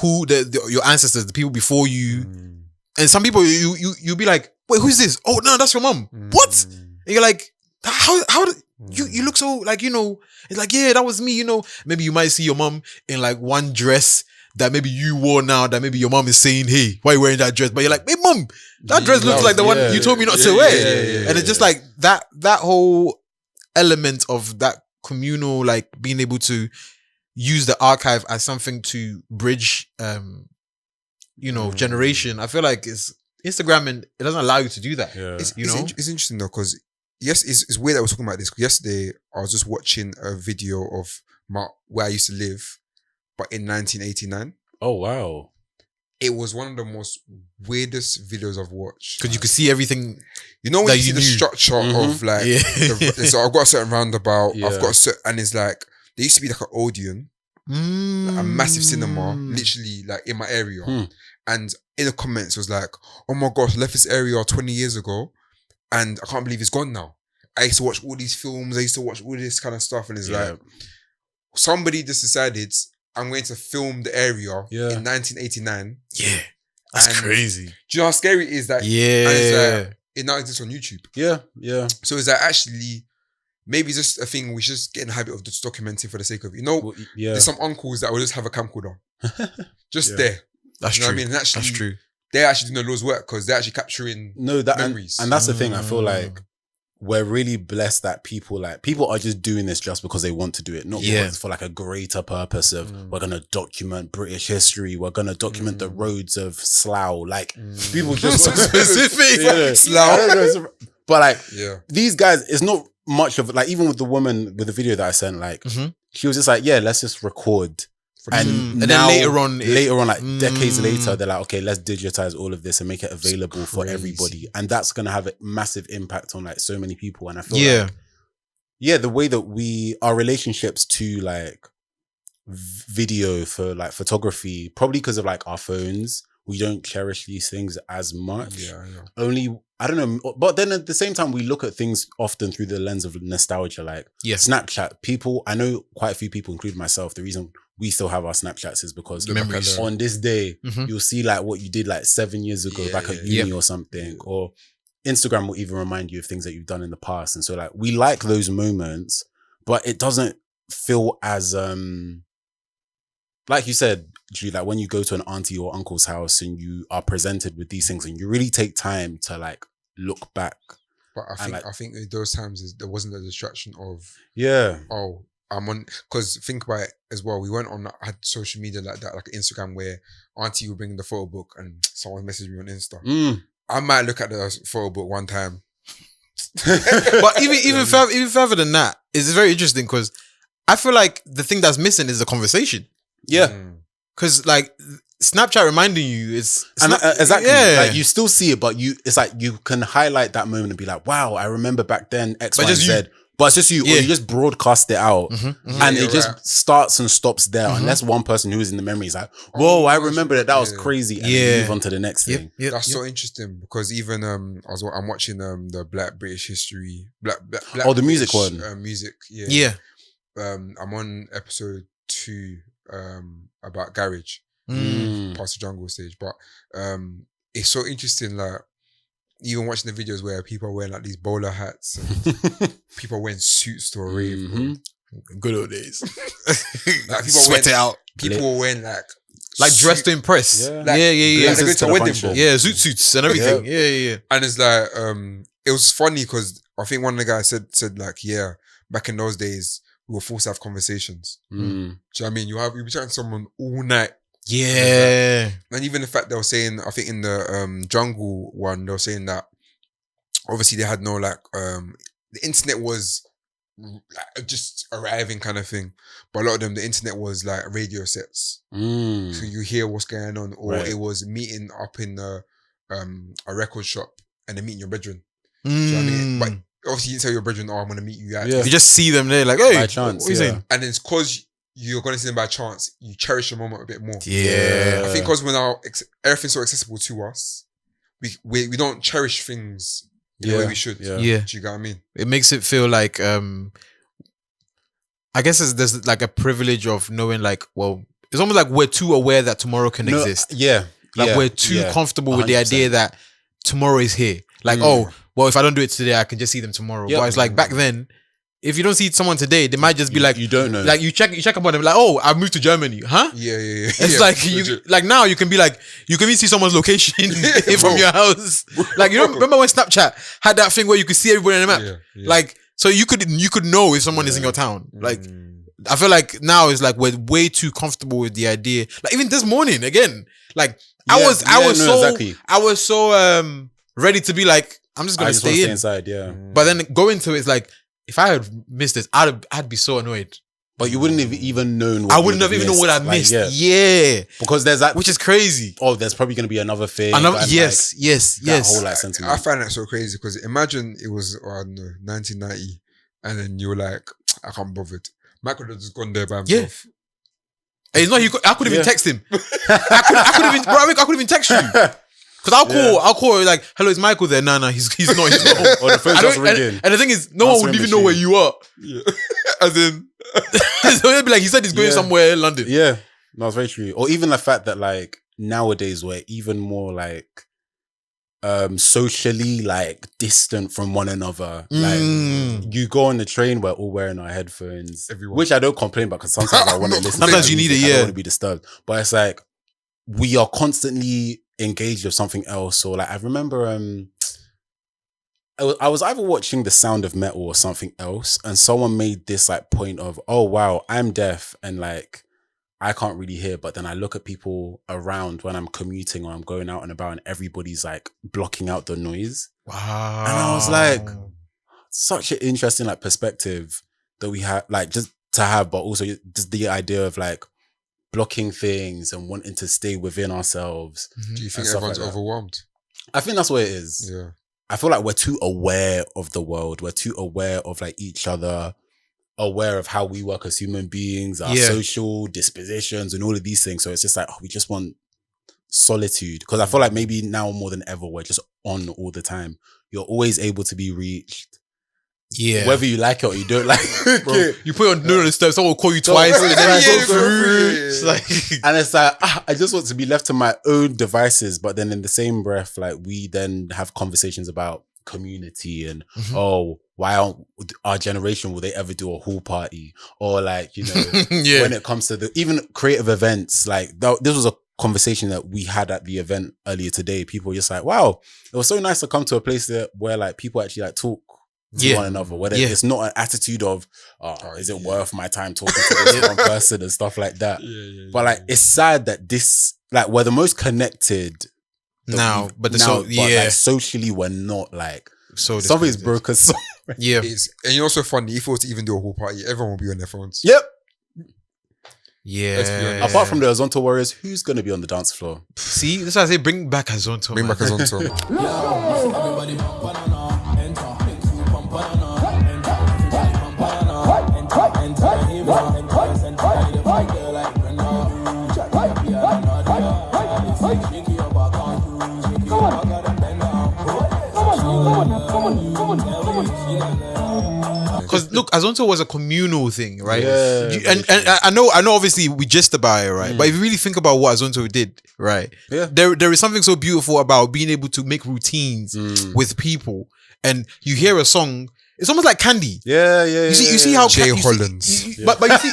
Speaker 2: who your ancestors, the people before you.
Speaker 4: Mm.
Speaker 2: And some people you'll be like, wait, who's this? Oh no, that's your mum. What?
Speaker 4: Mm.
Speaker 2: And you're like, how did you look so like, it's like, yeah, that was me, Maybe you might see your mum in like one dress that maybe you wore now that maybe your mom is saying, hey, why are you wearing that dress? But you're like, hey mom, that dress looks like the one you told me not to wear. And it's just like that whole element of that communal, like being able to use the archive as something to bridge, generation. I feel like it's Instagram and it doesn't allow you to do that.
Speaker 1: Yeah.
Speaker 4: It's it's interesting though, because yes, it's weird that we're talking about this. 'Cause yesterday I was just watching a video of where I used to live, but in 1989.
Speaker 1: Oh wow.
Speaker 4: It was one of the most weirdest videos I've watched.
Speaker 2: Because you could see everything.
Speaker 4: You know when
Speaker 2: that
Speaker 4: you see
Speaker 2: you
Speaker 4: the
Speaker 2: knew.
Speaker 4: structure of like,
Speaker 2: Yeah.
Speaker 4: so I've got a certain roundabout.
Speaker 1: Yeah.
Speaker 4: I've got a certain, and it's like there used to be like an Odeon, like a massive cinema, literally like in my area.
Speaker 1: Hmm.
Speaker 4: And in the comments it was like, oh my gosh, I left this area 20 years ago, and I can't believe it's gone now. I used to watch all these films. I used to watch all this kind of stuff, and it's like somebody just decided I'm going to film the area in 1989.
Speaker 2: Yeah. That's
Speaker 4: And
Speaker 2: crazy.
Speaker 4: Do you know how scary it is that
Speaker 2: Yeah.
Speaker 4: and it's like, it now exists on YouTube?
Speaker 1: Yeah.
Speaker 4: So is that actually maybe just a thing we should just get in the habit of just documenting for the sake of it?
Speaker 1: Well, yeah.
Speaker 4: There's some uncles that will just have a camcorder just
Speaker 1: Yeah.
Speaker 4: there.
Speaker 2: That's
Speaker 4: You know
Speaker 2: true.
Speaker 4: what I mean? And actually,
Speaker 2: That's true.
Speaker 4: they're actually doing the Lord's work because they're actually capturing
Speaker 1: No, that
Speaker 4: memories.
Speaker 1: and that's the thing. I feel like we're really blessed that people are just doing this just because they want to do it, not because for like a greater purpose of we're gonna document British history, we're gonna document the roads of Slough. Like people just
Speaker 2: Specific.
Speaker 4: Slough.
Speaker 1: I don't know, but like
Speaker 4: Yeah.
Speaker 1: these guys, it's not much of like even with the woman with the video that I sent, like she was just like, yeah, let's just record. And
Speaker 2: then
Speaker 1: now,
Speaker 2: later on,
Speaker 1: like decades later, they're like, okay, let's digitize all of this and make it available for everybody. And that's going to have a massive impact on like so many people. And I feel like, the way that our relationships to like video for like photography, probably because of like our phones, we don't cherish these things as much.
Speaker 4: Yeah.
Speaker 1: Only, I don't know. But then at the same time, we look at things often through the lens of nostalgia. Like Snapchat, I know quite a few people, including myself, the reason we still have our Snapchats is because
Speaker 2: memories.
Speaker 1: on this day, you'll see like what you did like 7 years ago back at uni or something, or Instagram will even remind you of things that you've done in the past. And so like, we like those moments, but it doesn't feel as, like you said, Drew, like when you go to an auntie or uncle's house and you are presented with these things and you really take time to like look back.
Speaker 4: But I think in those times there wasn't a distraction of I'm on, because think about it as well. We went on, had social media like that, like Instagram, where auntie would bring the photo book and someone messaged me on Insta. I might look at the photo book one time.
Speaker 2: But even further than that, it's very interesting because I feel like the thing that's missing is the conversation.
Speaker 1: Yeah.
Speaker 2: Because like Snapchat reminding you is
Speaker 1: exactly.
Speaker 2: Yeah.
Speaker 1: Like you still see it, but it's like you can highlight that moment and be like, wow, I remember back then X, Y, and Z. But it's just you, or you just broadcast it out and it just starts and stops there unless one person who is in the memory is like, whoa, I remember that was crazy. And then you move on to the next thing.
Speaker 4: That's so interesting because even I'm watching the Black British History, Black
Speaker 1: the music
Speaker 4: British,
Speaker 1: one.
Speaker 4: Music, I'm on episode 2 about Garage, past the jungle stage, but it's so interesting. Like even watching the videos where people are wearing like these bowler hats, and people are wearing suits to a rave. bro.
Speaker 2: Good old days.
Speaker 4: Like people
Speaker 2: Sweat
Speaker 4: wearing,
Speaker 2: it out.
Speaker 4: people were wearing like
Speaker 2: Dressed to impress.
Speaker 1: Yeah.
Speaker 4: Like,
Speaker 2: yeah.
Speaker 4: like they're going to a wedding, bro.
Speaker 2: Yeah, zoot suits and everything. Yeah.
Speaker 4: And it's like, it was funny because I think one of the guys said like, yeah, back in those days, we were forced to have conversations.
Speaker 1: Mm.
Speaker 4: Do you know what I mean? You'll be chatting to someone all night.
Speaker 2: Yeah.
Speaker 4: And even the fact they were saying, I think in the jungle one, they were saying that obviously they had no like, the internet was like, just arriving kind of thing. But a lot of them, the internet was like radio sets.
Speaker 1: Mm.
Speaker 4: So you hear what's going on, or
Speaker 1: Right.
Speaker 4: it was meeting up in a record shop and then meeting your brethren. Do you know what I mean? But obviously you didn't tell your brethren, oh, I'm going to meet you at
Speaker 1: Yeah.
Speaker 2: You just see them there like, hey,
Speaker 1: By chance,
Speaker 2: what are you
Speaker 1: yeah.
Speaker 2: saying?
Speaker 4: And it's because you're going to see them by chance, you cherish the moment a bit more.
Speaker 2: Yeah.
Speaker 4: I think because we're now, everything's so accessible to us, we don't cherish things the way we should.
Speaker 1: Yeah.
Speaker 2: Yeah.
Speaker 4: Do you get what I mean?
Speaker 2: It makes it feel like I guess there's like a privilege of knowing like, well, it's almost like we're too aware that tomorrow can
Speaker 1: No,
Speaker 2: exist.
Speaker 1: Yeah.
Speaker 2: Like
Speaker 1: yeah,
Speaker 2: we're too
Speaker 1: yeah.
Speaker 2: comfortable with the
Speaker 1: 100%.
Speaker 2: idea that tomorrow is here. Like, oh, well, if I don't do it today, I can just see them tomorrow.
Speaker 1: Yeah.
Speaker 2: But it's like back then, if you don't see someone today, they might just be like,
Speaker 1: you don't know.
Speaker 2: like you check up on them, like, oh, I moved to Germany, huh?
Speaker 4: Yeah.
Speaker 2: It's
Speaker 4: Yeah,
Speaker 2: like you
Speaker 4: legit.
Speaker 2: like now you can be like you can even see someone's location from
Speaker 4: Bro.
Speaker 2: your house. Like you don't remember when Snapchat had that thing where you could see everybody on the map.
Speaker 4: Yeah.
Speaker 2: Like so you could know if someone is in your town. Like
Speaker 4: Mm.
Speaker 2: I feel like now it's like we're way too comfortable with the idea. Like even this morning again, like I
Speaker 1: Yeah,
Speaker 2: was
Speaker 1: no, exactly.
Speaker 2: ready to be like I'm just
Speaker 1: I
Speaker 2: gonna
Speaker 1: just want
Speaker 2: stay
Speaker 1: to
Speaker 2: in.
Speaker 1: stay inside, yeah.
Speaker 2: But then going to it's like if I had missed this, I'd be so annoyed.
Speaker 1: But you wouldn't have even known.
Speaker 2: I wouldn't have even known what I
Speaker 1: Like,
Speaker 2: missed.
Speaker 1: yeah.
Speaker 2: Yeah.
Speaker 1: Because there's that.
Speaker 2: Which is crazy.
Speaker 1: Oh, there's probably going to be another thing.
Speaker 2: Another,
Speaker 1: and,
Speaker 2: yes.
Speaker 1: That whole like sentiment.
Speaker 4: I find that so crazy because imagine it was, I don't know, 1990 and then you're like, I can't be bothered. Mike could have just gone there by himself.
Speaker 2: Hey, it's not. I could even
Speaker 1: Yeah.
Speaker 2: text him. I could even text you because I'll call like, hello, is Michael there? No, he's not. He's not.
Speaker 1: Or the phone's
Speaker 2: I
Speaker 1: just
Speaker 2: don't-
Speaker 1: ringing.
Speaker 2: and the thing is, no one would
Speaker 1: Answering
Speaker 2: even know where
Speaker 1: machine.
Speaker 2: you are.
Speaker 4: Yeah. As in,
Speaker 2: So they'd be like, he said he's going
Speaker 1: Yeah.
Speaker 2: somewhere in London.
Speaker 1: Yeah, no, it's very true. Or even the fact that like nowadays we're even more like socially like distant from one another.
Speaker 2: Mm.
Speaker 1: Like you go on the train, we're all wearing our headphones,
Speaker 4: Everyone.
Speaker 1: which I don't complain about because sometimes I want to listen.
Speaker 2: Sometimes
Speaker 1: to
Speaker 2: you need
Speaker 1: music,
Speaker 2: it,
Speaker 1: I don't
Speaker 2: yeah.
Speaker 1: want to be disturbed. But it's like we are constantly engaged with something else. Or like I remember, I was either watching The Sound of Metal or something else, and someone made this like point of, oh wow, I'm deaf and like I can't really hear, but then I look at people around when I'm commuting or I'm going out and about and everybody's like blocking out the noise.
Speaker 2: Wow.
Speaker 1: And I was like, such an interesting like perspective that we have, like just to have, but also just the idea of like blocking things and wanting to stay within ourselves.
Speaker 4: do you think
Speaker 1: stuff
Speaker 4: everyone's
Speaker 1: like that.
Speaker 4: overwhelmed?
Speaker 1: I think that's what it is.
Speaker 4: Yeah.
Speaker 1: I feel like we're too aware of the world. We're too aware of like each other, aware of how we work as human beings, our
Speaker 2: Yeah.
Speaker 1: social dispositions and all of these things. So it's just like, oh, we just want solitude. Because I feel like maybe now more than ever, we're just on all the time. You're always able to be reached.
Speaker 2: Yeah.
Speaker 1: Whether you like it or you don't like it.
Speaker 2: Bro, you put on no steps, someone will call you
Speaker 1: Go-
Speaker 2: twice,
Speaker 1: go
Speaker 2: and then you
Speaker 1: twice,
Speaker 2: go
Speaker 1: go
Speaker 2: through.
Speaker 4: through.
Speaker 2: It's like,
Speaker 1: And it's like, I just want to be left to my own devices. But then in the same breath, like we then have conversations about community and,
Speaker 2: Mhm.
Speaker 1: oh, why aren't our generation, will they ever do a hall party? Or like, you know,
Speaker 2: yeah.
Speaker 1: when it comes to the even creative events, like this was a conversation that we had at the event earlier today. People were just like, wow, it was so nice to come to a place where like people actually like talk to
Speaker 2: Yeah.
Speaker 1: one another, where
Speaker 2: Yeah.
Speaker 1: it's not an attitude of, is it
Speaker 4: yeah.
Speaker 1: worth my time talking to this one person and stuff like that.
Speaker 4: Yeah.
Speaker 1: But like, it's sad that this, like, we're the most connected that
Speaker 2: now,
Speaker 1: we've-
Speaker 2: but the
Speaker 1: now,
Speaker 2: so
Speaker 1: but,
Speaker 2: yeah,
Speaker 1: like, socially we're not like
Speaker 2: so
Speaker 1: something's
Speaker 2: disconnected.
Speaker 1: broken. So
Speaker 2: Yeah.
Speaker 4: And you know, so funny. If we were to even do a whole party, everyone will be on their phones.
Speaker 1: yep.
Speaker 2: Yeah.
Speaker 4: Let's be honest.
Speaker 1: Apart from the Azonto Warriors, who's gonna be on the dance floor?
Speaker 2: See, that's why I say bring back Azonto.
Speaker 4: Bring
Speaker 2: man.
Speaker 4: back Azonto.
Speaker 5: Everybody pump banana, enter, make you pump banana, enter, everybody pump banana, enter, him, enter, the fight girl like Brenda, check it up, yeah, another, shake your back on, shake your back and bend down,
Speaker 2: Because because look, Azonto was a communal thing, right?
Speaker 1: Yeah,
Speaker 2: And I know obviously we just about it, right? But if you really think about what Azonto did, right?
Speaker 1: Yeah.
Speaker 2: There is something so beautiful about being able to make routines with people, and you hear a song. It's almost like candy.
Speaker 1: Yeah.
Speaker 2: You see how
Speaker 4: Jay
Speaker 2: you see-
Speaker 4: Hollands.
Speaker 2: you- but you see,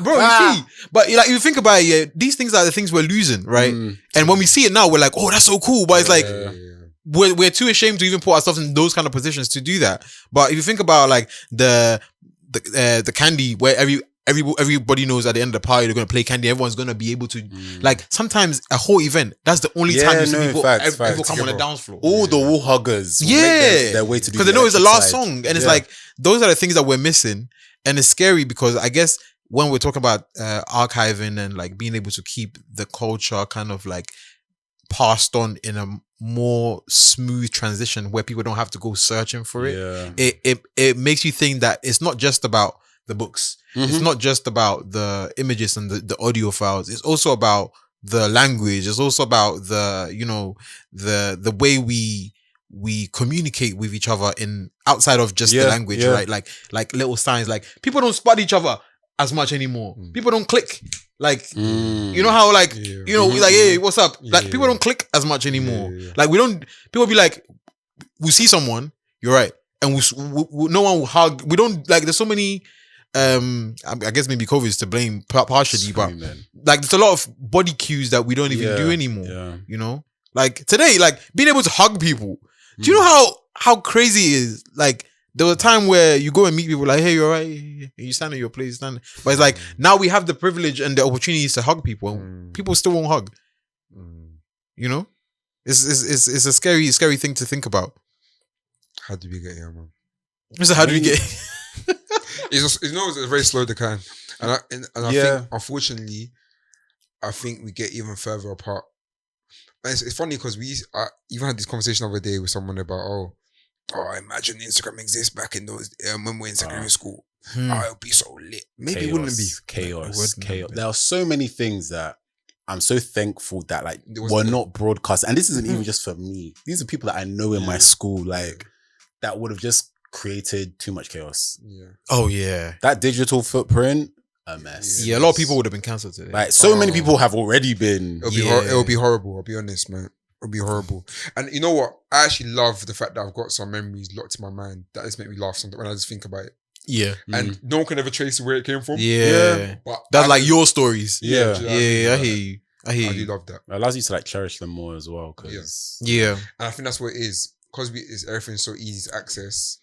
Speaker 2: bro, you see, but like you think about it, yeah, these things are the things we're losing, right? And when we see it now, we're like, oh, that's so cool. But it's like we're too ashamed to even put ourselves in those kind of positions to do that. But if you think about like the candy where everybody knows at the end of the party they're gonna play candy, everyone's gonna be able to like sometimes a whole event. That's the only time you see people
Speaker 1: facts.
Speaker 2: people come on the dance floor.
Speaker 1: All the wall huggers, will make
Speaker 2: Yeah,
Speaker 1: their way to do
Speaker 2: because they know it's the last
Speaker 1: electric
Speaker 2: song,
Speaker 1: side.
Speaker 2: and it's
Speaker 1: Yeah.
Speaker 2: like those are the things that we're missing, and it's scary because I guess when we're talking about archiving and like being able to keep the culture kind of like passed on in a more smooth transition where people don't have to go searching for it.
Speaker 1: Yeah.
Speaker 2: It makes you think that it's not just about the books.
Speaker 1: Mm-hmm.
Speaker 2: It's not just about the images and the audio files. It's also about the language. It's also about the way we communicate with each other in outside of just the
Speaker 1: Yeah,
Speaker 2: language,
Speaker 1: yeah.
Speaker 2: right? Like little signs. Like people don't spot each other as much anymore. People don't click. Like you know how like like hey, what's up? Like people don't click as much anymore. Like we don't. People be like, we see someone, you're right, and we no one will hug. We don't like. There's so many. I guess maybe COVID is to blame partially, but like there's a lot of body cues that we don't even do anymore.
Speaker 1: Yeah.
Speaker 2: You know, like today, like being able to hug people. Do you know how crazy it is? Like there was a time where you go and meet people like, hey, you're right. You stand at your place, stand. But it's like now we have the privilege and the opportunities to hug people, and people still won't hug. You know, it's a scary thing to think about.
Speaker 4: How did we get here, man?
Speaker 2: So how do we get?
Speaker 4: It's a very slow decline, and I
Speaker 1: Yeah.
Speaker 4: think unfortunately, I think we get even further apart. And it's funny because I even had this conversation the other day with someone about imagine Instagram exists back in those when we were in secondary school. Oh, it'll be so lit. Maybe it wouldn't be
Speaker 1: chaos. There are so many things that I'm so thankful that like
Speaker 4: There wasn't
Speaker 1: were
Speaker 4: the-
Speaker 1: not broadcast, and this isn't even just for me. These are people that I know in my school, like that would have just created too much chaos.
Speaker 4: Yeah.
Speaker 2: Oh yeah,
Speaker 1: That digital footprint, a mess.
Speaker 2: yeah. A lot of people would have been cancelled today.
Speaker 1: Like so many people have already been.
Speaker 4: It'll be horrible. I'll be honest, man. It'll be horrible. And you know what? I actually love the fact that I've got some memories locked in my mind that just make me laugh sometimes when I just think about it.
Speaker 2: Yeah,
Speaker 4: And no one can ever trace where it came from.
Speaker 2: yeah.
Speaker 4: But
Speaker 2: That's like your stories.
Speaker 1: Yeah.
Speaker 4: do you know what I mean?
Speaker 2: Yeah, I hear you. I hear
Speaker 4: I do
Speaker 2: you.
Speaker 4: love that.
Speaker 1: It allows you to like cherish them more as well. Because
Speaker 2: Yeah,
Speaker 4: And I think that's what it is. Because everything's so easy to access,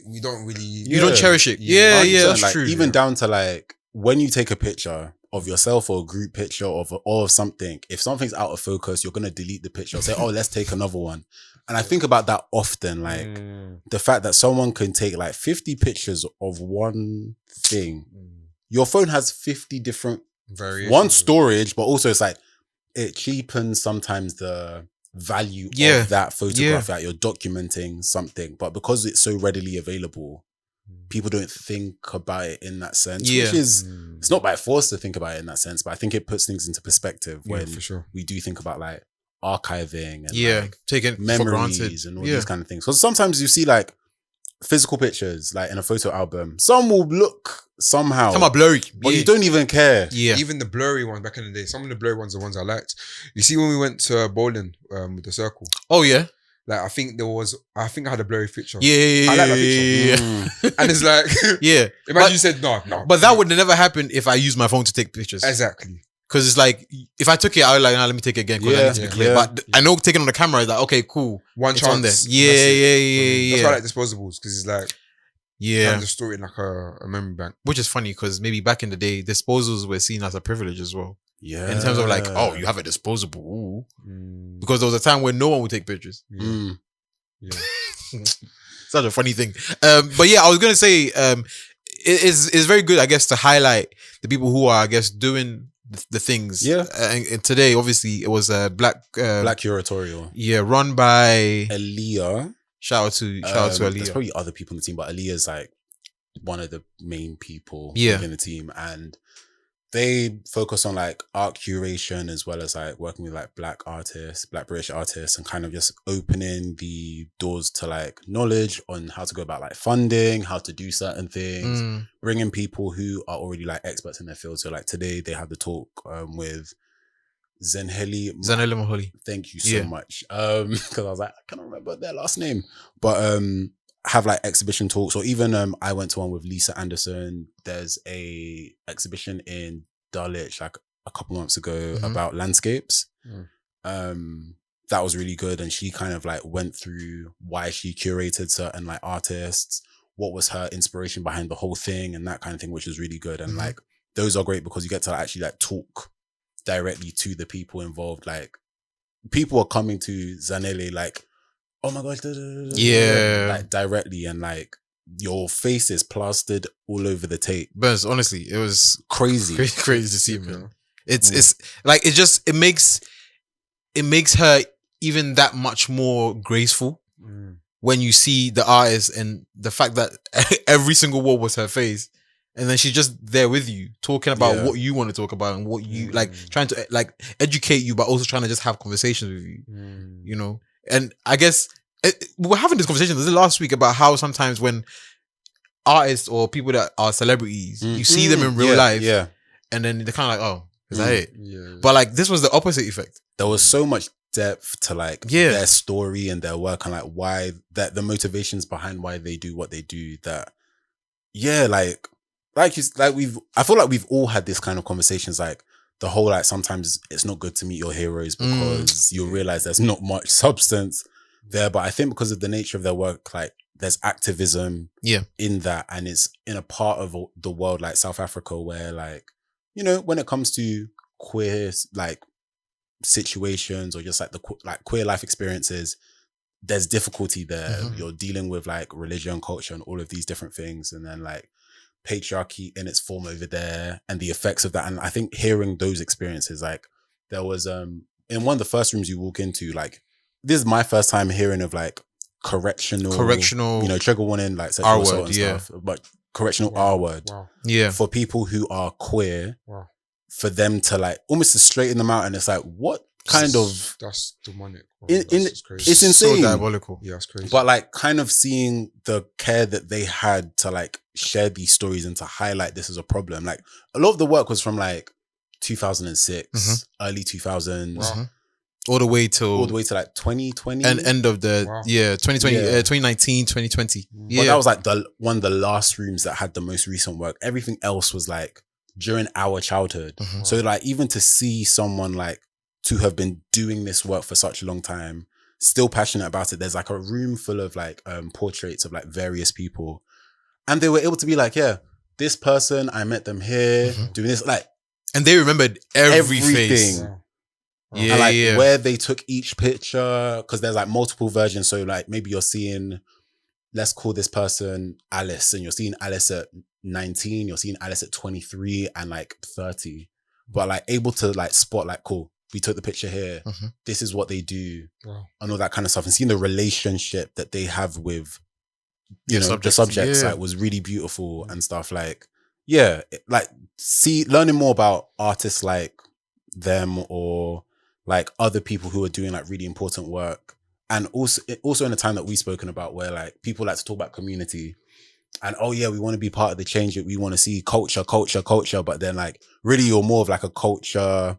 Speaker 4: we don't really...
Speaker 2: you don't
Speaker 1: Yeah.
Speaker 2: cherish it. Yeah,
Speaker 1: 100%,
Speaker 2: that's
Speaker 1: like,
Speaker 2: true.
Speaker 1: Even down to like when you take a picture of yourself or a group picture of something, if something's out of focus, you're gonna delete the picture. Say, oh, let's take another one. And I think about that often, like the fact that someone can take like 50 pictures of one thing. Your phone has 50 different
Speaker 4: variations.
Speaker 1: storage, but also it's like it cheapens sometimes the value of that photograph that you're documenting something. But because it's so readily available, people don't think about it in that sense.
Speaker 2: Yeah.
Speaker 1: Which is it's not by force to think about it in that sense, but I think it puts things into perspective
Speaker 4: Yeah,
Speaker 1: when
Speaker 4: for sure.
Speaker 1: we do think about like archiving and
Speaker 2: yeah,
Speaker 1: like
Speaker 2: taken for
Speaker 1: memories
Speaker 2: granted.
Speaker 1: and all
Speaker 2: Yeah.
Speaker 1: these kind of things. Because sometimes you see like physical pictures, like in a photo album, some will look somehow,
Speaker 2: Come on, blurry.
Speaker 1: but
Speaker 2: Yeah.
Speaker 1: you don't even care.
Speaker 2: Yeah.
Speaker 4: Even the blurry ones back in the day, some of the blurry ones are the ones I liked. You see, when we went to bowling with the circle,
Speaker 2: Oh yeah.
Speaker 4: like I think I had a blurry picture.
Speaker 2: Yeah.
Speaker 4: I like that picture.
Speaker 1: Mm.
Speaker 4: And it's like,
Speaker 2: Yeah.
Speaker 4: imagine
Speaker 2: But-
Speaker 4: you said no.
Speaker 2: But that would never happen if I use my phone to take pictures.
Speaker 4: Exactly.
Speaker 2: Because it's like, if I took it, I would like, nah, let me take it again. Because I need to be
Speaker 1: Yeah,
Speaker 2: clear.
Speaker 1: yeah.
Speaker 2: But I know taking on the camera is like, okay, cool.
Speaker 4: One
Speaker 2: It's
Speaker 4: chance.
Speaker 2: on there.
Speaker 4: That's
Speaker 2: Yeah,
Speaker 4: it. That's
Speaker 2: yeah.
Speaker 4: why I like disposables, because it's like
Speaker 2: Yeah.
Speaker 4: kind of store it in like a memory bank.
Speaker 2: Which is funny because maybe back in the day, disposals were seen as a privilege as well.
Speaker 1: Yeah.
Speaker 2: In terms of like, oh, you have a disposable. Ooh.
Speaker 4: Mm,
Speaker 2: Because there was a time when no one would take pictures.
Speaker 4: yeah.
Speaker 1: Mm.
Speaker 4: Yeah.
Speaker 2: Such a funny thing. But yeah, I was gonna say, it's very good, I guess, to highlight the people who are, I guess, doing the things.
Speaker 1: Yeah.
Speaker 2: And today, obviously, it was a black,
Speaker 1: Black curatorial.
Speaker 2: yeah, run by.
Speaker 1: Aaliyah.
Speaker 2: Shout out to
Speaker 1: There's
Speaker 2: Aaliyah.
Speaker 1: probably other people in the team, but Aaliyah's like one of the main people
Speaker 2: Yeah.
Speaker 1: in the team. And they focus on like art curation as well as like working with like Black British artists, and kind of just opening the doors to like knowledge on how to go about like funding, how to do certain things, bringing people who are already like experts in their field. So like today they had the talk with Zanele
Speaker 2: Maholi.
Speaker 1: Thank you so much. Because I was like, I can't remember their last name, but have like exhibition talks, or even I went to one with Lisa Anderson. There's a exhibition in Dulwich like a couple months ago about landscapes. That was really good, and she kind of like went through why she curated certain like artists, what was her inspiration behind the whole thing, and that kind of thing, which was really good. And like those are great because you get to actually like talk directly to the people involved. Like people are coming to Zanele like, oh my gosh, like directly, and like your face is plastered all over the tape.
Speaker 2: But honestly, it was
Speaker 1: crazy
Speaker 2: to see, man. It's like it makes her even that much more graceful when you see the artist, and the fact that every single wall was her face. And then she's just there with you, talking about what you want to talk about, and what you like, trying to like educate you, but also trying to just have conversations with you, you know? And I guess we were having this conversation last week about how sometimes when artists or people that are celebrities, you see them in real life, and then they're kind of like, oh, is that it? Yeah. But like, this was the opposite effect.
Speaker 1: There was so much depth to like their story and their work, and like why that the motivations behind why they do what they do. That I feel like we've all had this kind of conversations, like the whole like sometimes it's not good to meet your heroes because you'll realize there's not much substance there. But I think because of the nature of their work, like there's activism in that, and it's in a part of the world like South Africa where like, you know, when it comes to queer like situations or just like the like queer life experiences, there's difficulty there. You're dealing with like religion, culture, and all of these different things, and then like patriarchy in its form over there and the effects of that. And I think hearing those experiences, like there was in one of the first rooms you walk into, like this is my first time hearing of like correctional, you know, trigger warning, like sexual assault and stuff, but correctional R word for people who are queer, for them to like almost to straighten them out. And it's like, what kind of,
Speaker 4: that's demonic.
Speaker 1: It's insane,
Speaker 2: so diabolical.
Speaker 4: Yeah, it's crazy.
Speaker 1: But like kind of seeing the care that they had to like share these stories and to highlight this as a problem. Like a lot of the work was from like 2006, early 2000s, all the way to like 2020
Speaker 2: and end of the 2020, 2019, 2020.
Speaker 1: But that was like one of the last rooms that had the most recent work. Everything else was like during our childhood. So like even to see someone like to have been doing this work for such a long time, still passionate about it. There's like a room full of like portraits of like various people, and they were able to be like, yeah, this person, I met them here doing this, like,
Speaker 2: and they remembered every face.
Speaker 1: And like where they took each picture, because there's like multiple versions. So like maybe you're seeing, let's call this person Alice, and you're seeing Alice at 19, you're seeing Alice at 23 and like 30, but like able to like spot like, cool, we took the picture here. This is what they do, and all that kind of stuff. And seeing the relationship that they have with, you know, the subjects, like was really beautiful and stuff. Like, like learning more about artists like them, or like other people who are doing like really important work. And also in a time that we've spoken about where like people like to talk about community and, oh yeah, we want to be part of the change that we want to see, culture. But then like really you're more of like a culture,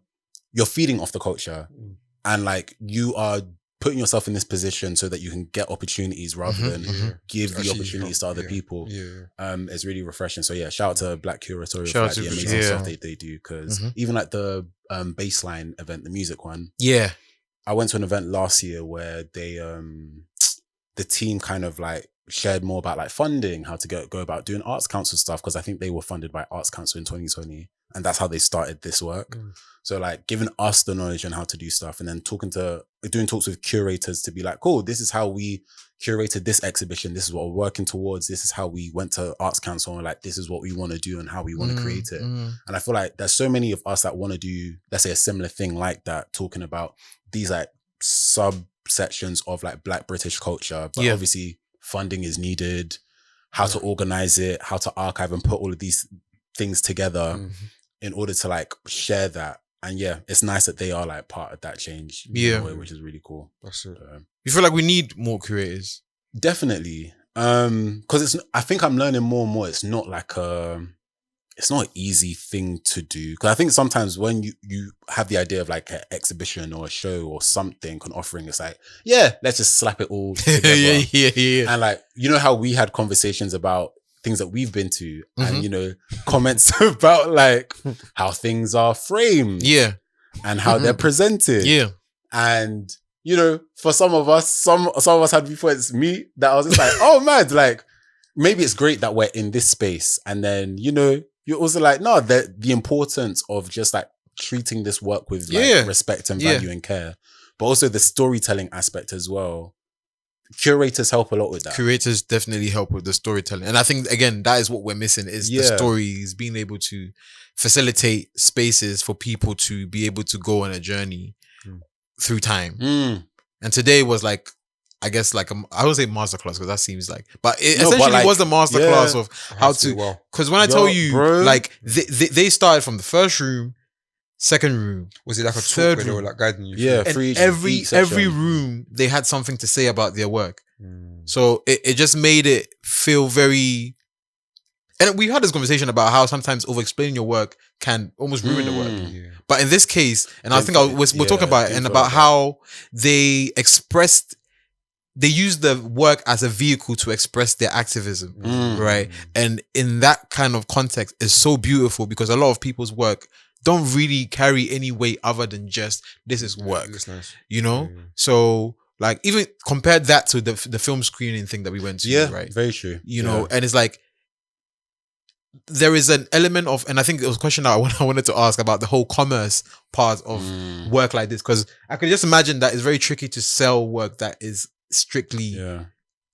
Speaker 1: you're feeding off the culture, and like you are putting yourself in this position so that you can get opportunities rather than give the opportunities to other people. It's really refreshing. So shout out to Black Curatorial for like the amazing stuff they do, because even like the Baseline event, the music one, I went to an event last year where they the team kind of like shared more about like funding, how to go about doing Arts Council stuff, because I think they were funded by Arts Council in 2020, and that's how they started this work. So like giving us the knowledge on how to do stuff, and then doing talks with curators to be like, cool, this is how we curated this exhibition, this is what we're working towards, this is how we went to Arts Council, and like this is what we want to do and how we want to create it. And I feel like there's so many of us that want to do, let's say, a similar thing like that, talking about these like subsections of like Black British culture, but obviously funding is needed, how to organize it, how to archive and put all of these things together. in order to like share that. And yeah, it's nice that they are like part of that change. in
Speaker 2: Yeah.
Speaker 1: a way, which is really cool.
Speaker 4: That's it.
Speaker 2: You feel like we need more creators?
Speaker 1: Definitely. Because I think I'm learning more and more. It's not like it's not an easy thing to do. Because I think sometimes when you have the idea of like an exhibition or a show or something, an offering, it's like, yeah, let's just slap it all together.
Speaker 2: yeah.
Speaker 1: And like, you know how we had conversations about things that we've been to and,
Speaker 2: Mhm.
Speaker 1: you know, comments about like how things are framed
Speaker 2: Yeah.
Speaker 1: and how they're presented.
Speaker 2: Yeah.
Speaker 1: And, you know, for some of us, some of us had viewpoints, me, that I was just like, oh man, like maybe it's great that we're in this space. And then, you know, you're also like, no, the importance of just like treating this work with like
Speaker 2: Yeah.
Speaker 1: respect and
Speaker 2: Yeah.
Speaker 1: value and care, but also the storytelling aspect as well. Curators help a lot with that.
Speaker 2: Creators definitely help with the storytelling. And I think, again, that is what we're missing is the
Speaker 1: Yeah.
Speaker 2: stories, being able to facilitate spaces for people to be able to go on a journey through time.
Speaker 1: Mm.
Speaker 2: And today was like, I guess like, I would say masterclass because that seems like, but it
Speaker 1: No, but
Speaker 2: essentially
Speaker 1: like,
Speaker 2: was the masterclass
Speaker 1: yeah.
Speaker 2: of how to,
Speaker 4: Well,
Speaker 2: because when I
Speaker 1: Yo,
Speaker 2: tell you,
Speaker 1: bro.
Speaker 2: like they started from the first room, second room,
Speaker 4: was it like a
Speaker 2: Third
Speaker 4: talk where they were
Speaker 2: room.
Speaker 4: like guiding you?
Speaker 1: Yeah.
Speaker 2: and
Speaker 1: for each
Speaker 2: every
Speaker 1: section.
Speaker 2: room they had something to say about their work.
Speaker 4: Mm.
Speaker 2: So it just made it feel very. And we had this conversation about how sometimes over-explaining your work can almost ruin the work.
Speaker 1: Mm.
Speaker 4: Yeah.
Speaker 2: But in this case, and I
Speaker 1: Didn't
Speaker 2: think
Speaker 1: feel-
Speaker 2: we're talking
Speaker 1: yeah,
Speaker 2: about it
Speaker 1: didn't
Speaker 2: and
Speaker 1: feel
Speaker 2: about
Speaker 1: like that.
Speaker 2: how they used the work as a vehicle to express their activism,
Speaker 1: Mm.
Speaker 2: right? And in that kind of context, it's so beautiful because a lot of people's work don't really carry any weight other than just this is work,
Speaker 4: That's nice.
Speaker 2: you know?
Speaker 4: Yeah.
Speaker 2: So like even compared that to the film screening thing that we went to,
Speaker 1: Yeah,
Speaker 2: right?
Speaker 1: very true.
Speaker 2: You know, and it's like there is an element of, and I think it was a question that I wanted to ask about the whole commerce part of
Speaker 1: Mm.
Speaker 2: work like this, because I could just imagine that it's very tricky to sell work that is strictly
Speaker 1: Yeah.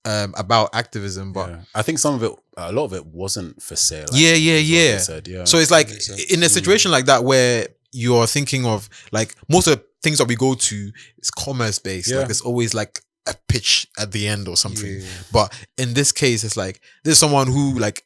Speaker 2: about activism. But
Speaker 1: Yeah. I think some of it, a lot of it wasn't for sale.
Speaker 2: Yeah,
Speaker 1: actually,
Speaker 2: yeah,
Speaker 1: is what they
Speaker 2: yeah.
Speaker 1: Said, yeah.
Speaker 2: so it's like
Speaker 4: Makes sense.
Speaker 2: in a situation like that where you're thinking of like most of the things that we go to is commerce based.
Speaker 1: Yeah.
Speaker 2: Like there's always like a pitch at the end or something.
Speaker 4: Yeah.
Speaker 2: But in this case, it's like there's someone who like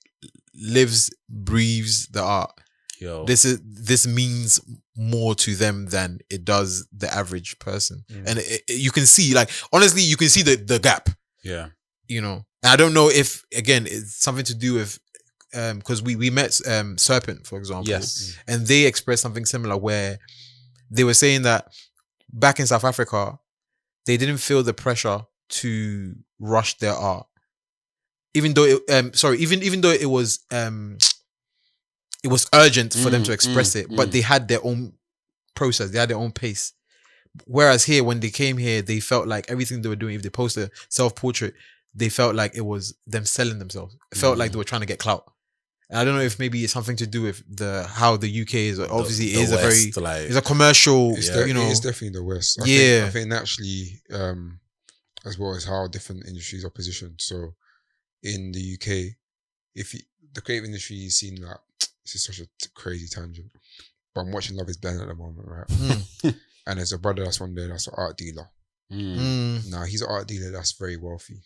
Speaker 2: lives, breathes the art.
Speaker 1: Yo.
Speaker 2: This means more to them than it does the average person. And you can see, like, honestly, you can see the gap,
Speaker 1: yeah.
Speaker 2: you know. And I don't know if, again, it's something to do with, because we met Serpent, for example,
Speaker 1: Yes.
Speaker 2: and they expressed something similar where they were saying that back in South Africa, they didn't feel the pressure to rush their art. Even though even though it was urgent for them to express it, but they had their own process, they had their own pace. Whereas here, when they came here, they felt like everything they were doing, if they post a self-portrait, they felt like it was them selling themselves. It felt like they were trying to get clout. And I don't know if maybe it's something to do with how the UK is. Obviously,
Speaker 1: The
Speaker 2: it is a very
Speaker 1: West, like,
Speaker 2: it's a commercial,
Speaker 4: It's
Speaker 2: you know.
Speaker 4: it's definitely the West.
Speaker 2: Yeah.
Speaker 4: I think naturally, as well as how different industries are positioned. So in the UK, the creative industry is seen like this is such a crazy tangent. But I'm watching Love Is Blind at the moment, right?
Speaker 2: Mm.
Speaker 4: And there's a brother that's one there that's an art dealer.
Speaker 1: mm.
Speaker 4: Now he's an art dealer that's very wealthy.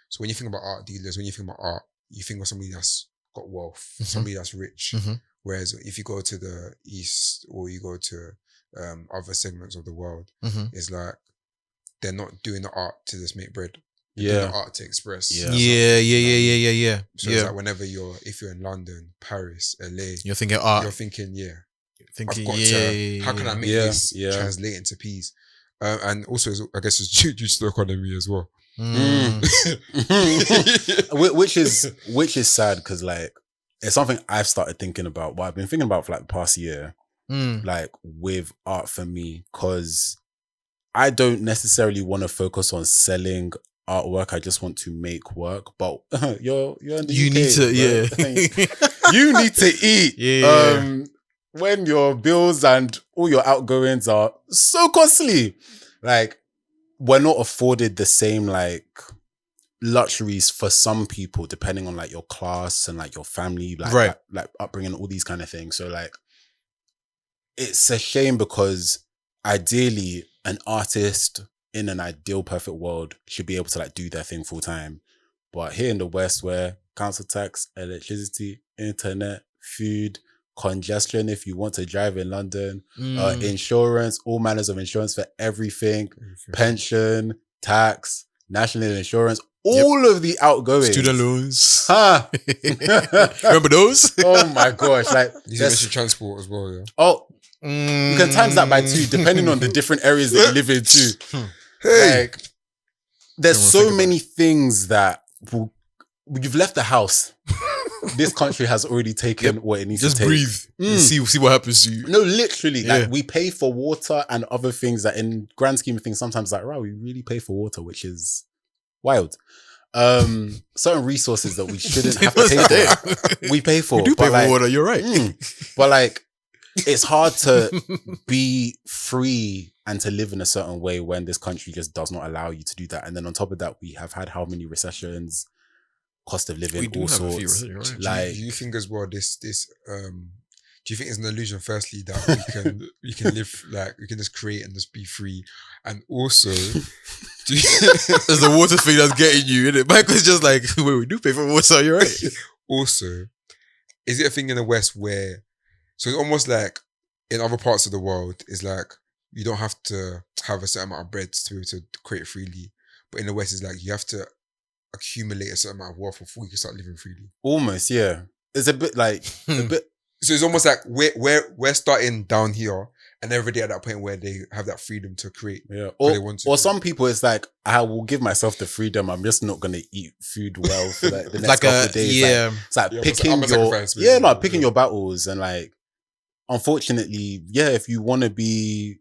Speaker 4: So when you think about art dealers, when you think about art, you think of somebody that's got wealth, somebody that's rich.
Speaker 2: Mhm.
Speaker 4: Whereas if you go to the East or you go to other segments of the world,
Speaker 2: Mhm.
Speaker 4: it's like they're not doing the art to just make bread. They're doing
Speaker 1: Yeah.
Speaker 4: the art to express.
Speaker 1: Yeah.
Speaker 2: Yeah.
Speaker 4: So it's like whenever if you're in London, Paris, LA,
Speaker 2: You're thinking art.
Speaker 4: you're thinking,
Speaker 2: Thinking,
Speaker 4: I've got
Speaker 2: to.
Speaker 4: how can I make
Speaker 1: Yeah,
Speaker 4: this
Speaker 1: yeah.
Speaker 4: translate into peas? And also, I guess it's due to the economy as well.
Speaker 2: Mm.
Speaker 1: which is sad because like it's something I've started thinking about. What I've been thinking about for like the past year,
Speaker 2: Mm.
Speaker 1: like with art for me, because I don't necessarily want to focus on selling artwork. I just want to make work. But you're in the
Speaker 2: You
Speaker 1: UK,
Speaker 2: need to,
Speaker 1: right?
Speaker 2: yeah.
Speaker 1: You need to eat.
Speaker 2: Yeah.
Speaker 1: When your bills and all your outgoings are so costly, like we're not afforded the same like luxuries for some people, depending on like your class and like your family, like
Speaker 2: Right.
Speaker 1: like upbringing, all these kind of things. So like, it's a shame because ideally, an artist in an ideal perfect world should be able to like do their thing full time. But here in the West, where council tax, electricity, internet, food congestion if you want to drive in London,
Speaker 2: Mm.
Speaker 1: insurance, all manners of insurance for everything, pension, tax, national insurance, all of the outgoings.
Speaker 2: Student loans.
Speaker 1: Huh.
Speaker 2: Remember those?
Speaker 1: Oh my gosh. Like,
Speaker 4: You
Speaker 1: there's-
Speaker 4: mentioned transport as well, yeah.
Speaker 1: oh, you can times that by 2, depending on the different areas that you live in too.
Speaker 4: Hey,
Speaker 1: Like, there's
Speaker 2: Everyone
Speaker 1: so
Speaker 2: think about
Speaker 1: many things that you've left the house. This country has already taken what it needs
Speaker 2: Just
Speaker 1: to take.
Speaker 2: breathe. And see what happens to you.
Speaker 1: No, literally.
Speaker 2: Yeah.
Speaker 1: Like, we pay for water and other things that, in grand scheme of things, sometimes like, right, we really pay for water, which is wild. Certain resources that we shouldn't have to pay for, we pay for.
Speaker 2: We do
Speaker 1: but
Speaker 2: pay
Speaker 1: like,
Speaker 2: for water. You're right.
Speaker 1: But like, it's hard to be free and to live in a certain way when this country just does not allow you to do that. And then on top of that, we have had how many recessions, cost of living,
Speaker 2: We do
Speaker 1: all
Speaker 2: have a few
Speaker 1: sorts.
Speaker 2: recessions, right?
Speaker 1: Like,
Speaker 4: do you think as well this do you think it's an illusion firstly that we can live like we can just create and just be free, and also do you,
Speaker 2: There's the water thing that's getting you, innit? Michael's just like, wait, we do pay for water. You're right.
Speaker 4: also is it a thing in the West where so it's almost like in other parts of the world is like you don't have to have a certain amount of bread to be able to create freely, but in the West it's like you have to accumulate a certain amount of wealth before you can start living freely.
Speaker 1: almost, yeah. It's a bit like, a bit,
Speaker 4: So it's almost like we're starting down here, and everybody at that point where they have that freedom to create.
Speaker 1: yeah.
Speaker 4: But they
Speaker 1: Or,
Speaker 4: want to
Speaker 1: or
Speaker 4: do.
Speaker 1: some people, it's like, I will give myself the freedom. I'm just not going to eat food well for like, the next
Speaker 2: Like
Speaker 1: couple
Speaker 2: a,
Speaker 1: of days. Like,
Speaker 2: yeah.
Speaker 1: it's like
Speaker 4: Yeah,
Speaker 1: picking
Speaker 4: I'm a
Speaker 1: your,
Speaker 4: sacrifice,
Speaker 1: yeah, no,
Speaker 4: basically.
Speaker 1: picking your battles. And like, unfortunately, yeah, if you want to be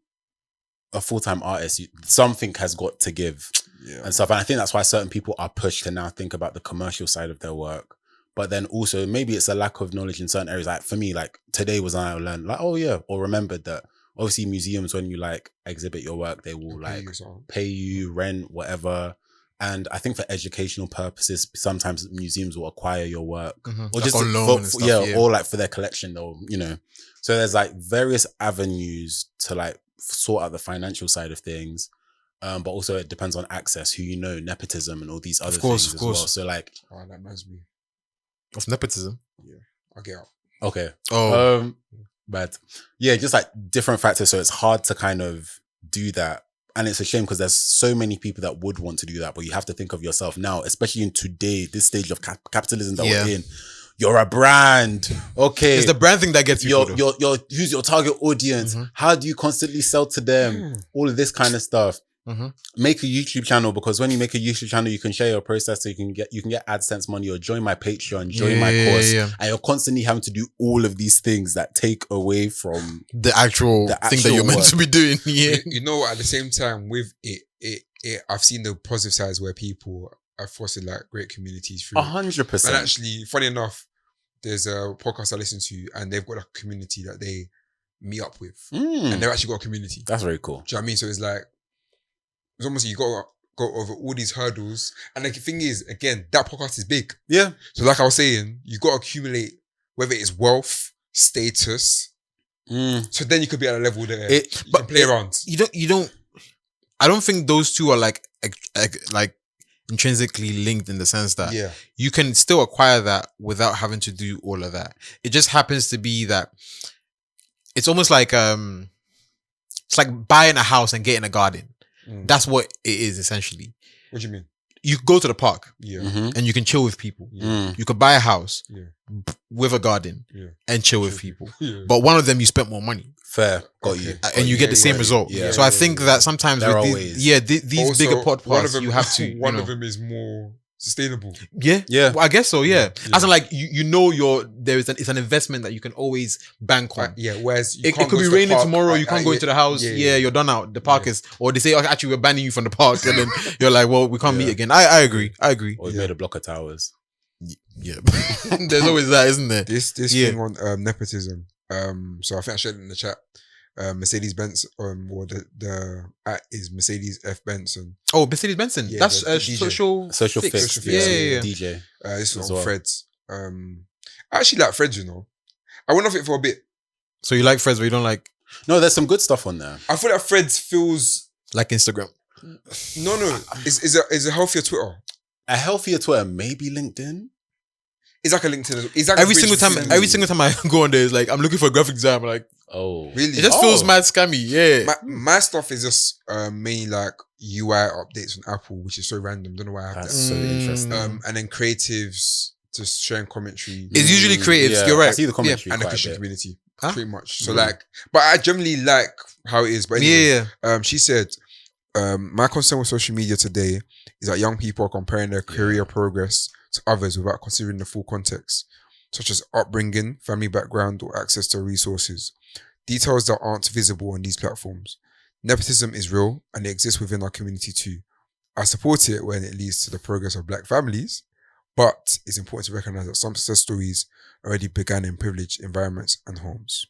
Speaker 1: a full-time artist, something has got to give.
Speaker 4: Yeah.
Speaker 1: And stuff. And I think that's why certain people are pushed to now think about the commercial side of their work. But then also maybe it's a lack of knowledge in certain areas. Like for me, like today was when I learned like, oh yeah, or remembered that obviously museums, when you like exhibit your work, they will like pay you rent, whatever. And I think for educational purposes, sometimes museums will acquire your work
Speaker 2: Mhm.
Speaker 1: or
Speaker 2: Like
Speaker 1: just
Speaker 2: on loan and
Speaker 1: for-
Speaker 2: stuff,
Speaker 1: yeah,
Speaker 2: yeah.
Speaker 1: or like for their collection though, you know. So there's like various avenues to like sort out the financial side of things. But also it depends on access, who you know, nepotism and all these other
Speaker 2: course,
Speaker 1: things
Speaker 2: of
Speaker 1: as well.
Speaker 2: course.
Speaker 1: So like,
Speaker 4: Oh, that reminds me.
Speaker 2: Of nepotism.
Speaker 4: I'll get out.
Speaker 1: okay.
Speaker 2: Oh.
Speaker 1: But yeah, just like different factors. So it's hard to kind of do that. And it's a shame because there's so many people that would want to do that, but you have to think of yourself now, especially in today, this stage of capitalism that
Speaker 2: Yeah.
Speaker 1: we're in. You're a brand. Okay.
Speaker 2: It's the brand thing that gets people.
Speaker 1: your who's your target audience?
Speaker 2: Mhm.
Speaker 1: How do you constantly sell to them? All of this kind of stuff.
Speaker 2: Mhm.
Speaker 1: Make a YouTube channel, because when you make a YouTube channel, you can share your process, so you can get AdSense money, or join my Patreon, join my course,
Speaker 2: yeah.
Speaker 1: and you're constantly having to do all of these things that take away from
Speaker 2: The actual
Speaker 1: The
Speaker 2: thing that
Speaker 1: actual
Speaker 2: you're meant
Speaker 1: work.
Speaker 2: to be doing. Yeah.
Speaker 4: You know what? At the same time, with it, I've seen the positive sides where people are fostered like great communities through.
Speaker 1: 100%.
Speaker 4: And actually, funny enough, there's a podcast I listen to, and they've got a community that they meet up with,
Speaker 1: Mm,
Speaker 4: and they've actually got a community.
Speaker 1: that's very cool.
Speaker 4: Do you know what I mean? So it's like, it's almost you got to go over all these hurdles. And the thing is, again, that podcast is big.
Speaker 1: Yeah.
Speaker 4: So like I was saying, you got to accumulate, whether it's wealth, status.
Speaker 1: Mm.
Speaker 4: So then you could be at a level that
Speaker 1: It,
Speaker 4: you
Speaker 2: but
Speaker 4: can play around.
Speaker 2: You don't. I don't think those two are like intrinsically linked in the sense that
Speaker 4: Yeah.
Speaker 2: you can still acquire that without having to do all of that. It just happens to be that it's almost like it's like buying a house and getting a garden.
Speaker 4: Mm.
Speaker 2: That's what it is essentially.
Speaker 4: What do you mean?
Speaker 2: You go to the park
Speaker 4: Yeah.
Speaker 1: Mhm.
Speaker 2: and you can chill with people.
Speaker 4: Yeah.
Speaker 1: Mm.
Speaker 2: You could buy a house
Speaker 4: Yeah.
Speaker 2: with a garden
Speaker 4: Yeah.
Speaker 2: and chill with people.
Speaker 4: Yeah.
Speaker 2: But one of them you spent more money
Speaker 1: Fair. Got
Speaker 4: Okay.
Speaker 1: you.
Speaker 2: and you get the same
Speaker 4: yeah,
Speaker 2: result.
Speaker 1: yeah,
Speaker 2: So I think that sometimes
Speaker 1: There
Speaker 2: with
Speaker 1: are
Speaker 2: these,
Speaker 1: ways.
Speaker 2: these
Speaker 4: Also,
Speaker 2: bigger
Speaker 4: one of
Speaker 2: podcasts,
Speaker 4: them,
Speaker 2: you have to.
Speaker 4: one
Speaker 2: you
Speaker 4: of
Speaker 2: know.
Speaker 4: them is more sustainable.
Speaker 2: Yeah,
Speaker 1: Yeah.
Speaker 2: Well, I guess so. Yeah,
Speaker 4: Yeah.
Speaker 2: as in like you know it's an investment that you can always bank on.
Speaker 4: Yeah. Whereas you
Speaker 2: It
Speaker 4: can't
Speaker 2: could
Speaker 4: go
Speaker 2: be
Speaker 4: to the
Speaker 2: raining
Speaker 4: park,
Speaker 2: tomorrow. You can't go into the house. Yeah, you're done out. The park is, or they say, oh, actually, we're banning you from the park, and then you're like, well, we can't meet
Speaker 1: Yeah.
Speaker 2: again. I agree.
Speaker 1: Or you made a block of towers.
Speaker 2: Yeah, there's always that, isn't there?
Speaker 4: This
Speaker 2: Yeah.
Speaker 4: thing on nepotism. So I think I shared it in the chat. Mercedes Benz, or the at is Mercedes F Benson.
Speaker 2: Oh, Mercedes Benson.
Speaker 4: Yeah,
Speaker 2: That's
Speaker 4: the DJ.
Speaker 2: social
Speaker 1: Social
Speaker 2: fix.
Speaker 1: fix.
Speaker 4: Social
Speaker 2: Yeah,
Speaker 4: fix,
Speaker 2: yeah, yeah.
Speaker 1: DJ.
Speaker 4: This was
Speaker 1: As
Speaker 4: on
Speaker 1: well.
Speaker 4: Freds. I actually like Freds, you know. I went off it for a bit.
Speaker 2: So you like Freds, but you don't like
Speaker 1: No, there's some good stuff on there.
Speaker 4: I feel like Freds feels
Speaker 2: Instagram.
Speaker 4: no. Is a healthier Twitter.
Speaker 1: A healthier Twitter, maybe LinkedIn.
Speaker 4: It's like a LinkedIn. It's like
Speaker 2: Every single time I go on there, it's like I'm looking for a graphic design. I'm like,
Speaker 1: Oh,
Speaker 4: Really?
Speaker 2: it just feels mad scammy. Yeah.
Speaker 4: My stuff is just mainly like UI updates on Apple, which is so random. Don't know why I have
Speaker 1: That's
Speaker 4: that.
Speaker 1: so interesting.
Speaker 4: And then creatives just sharing commentary.
Speaker 2: It's usually creatives.
Speaker 1: Yeah,
Speaker 2: You're right.
Speaker 1: I see the commentary
Speaker 4: And the
Speaker 1: quite a
Speaker 4: Christian
Speaker 1: bit.
Speaker 4: community,
Speaker 2: Huh?
Speaker 4: pretty much. So like, but I generally like how it is. But
Speaker 2: Yeah.
Speaker 4: anyway, she said, my concern with social media today is that young people are comparing their career progress to others without considering the full context, such as upbringing, family background, or access to resources. Details that aren't visible on these platforms. Nepotism is real and it exists within our community too. I support it when it leads to the progress of black families, but it's important to recognize that some success stories already began in privileged environments and homes.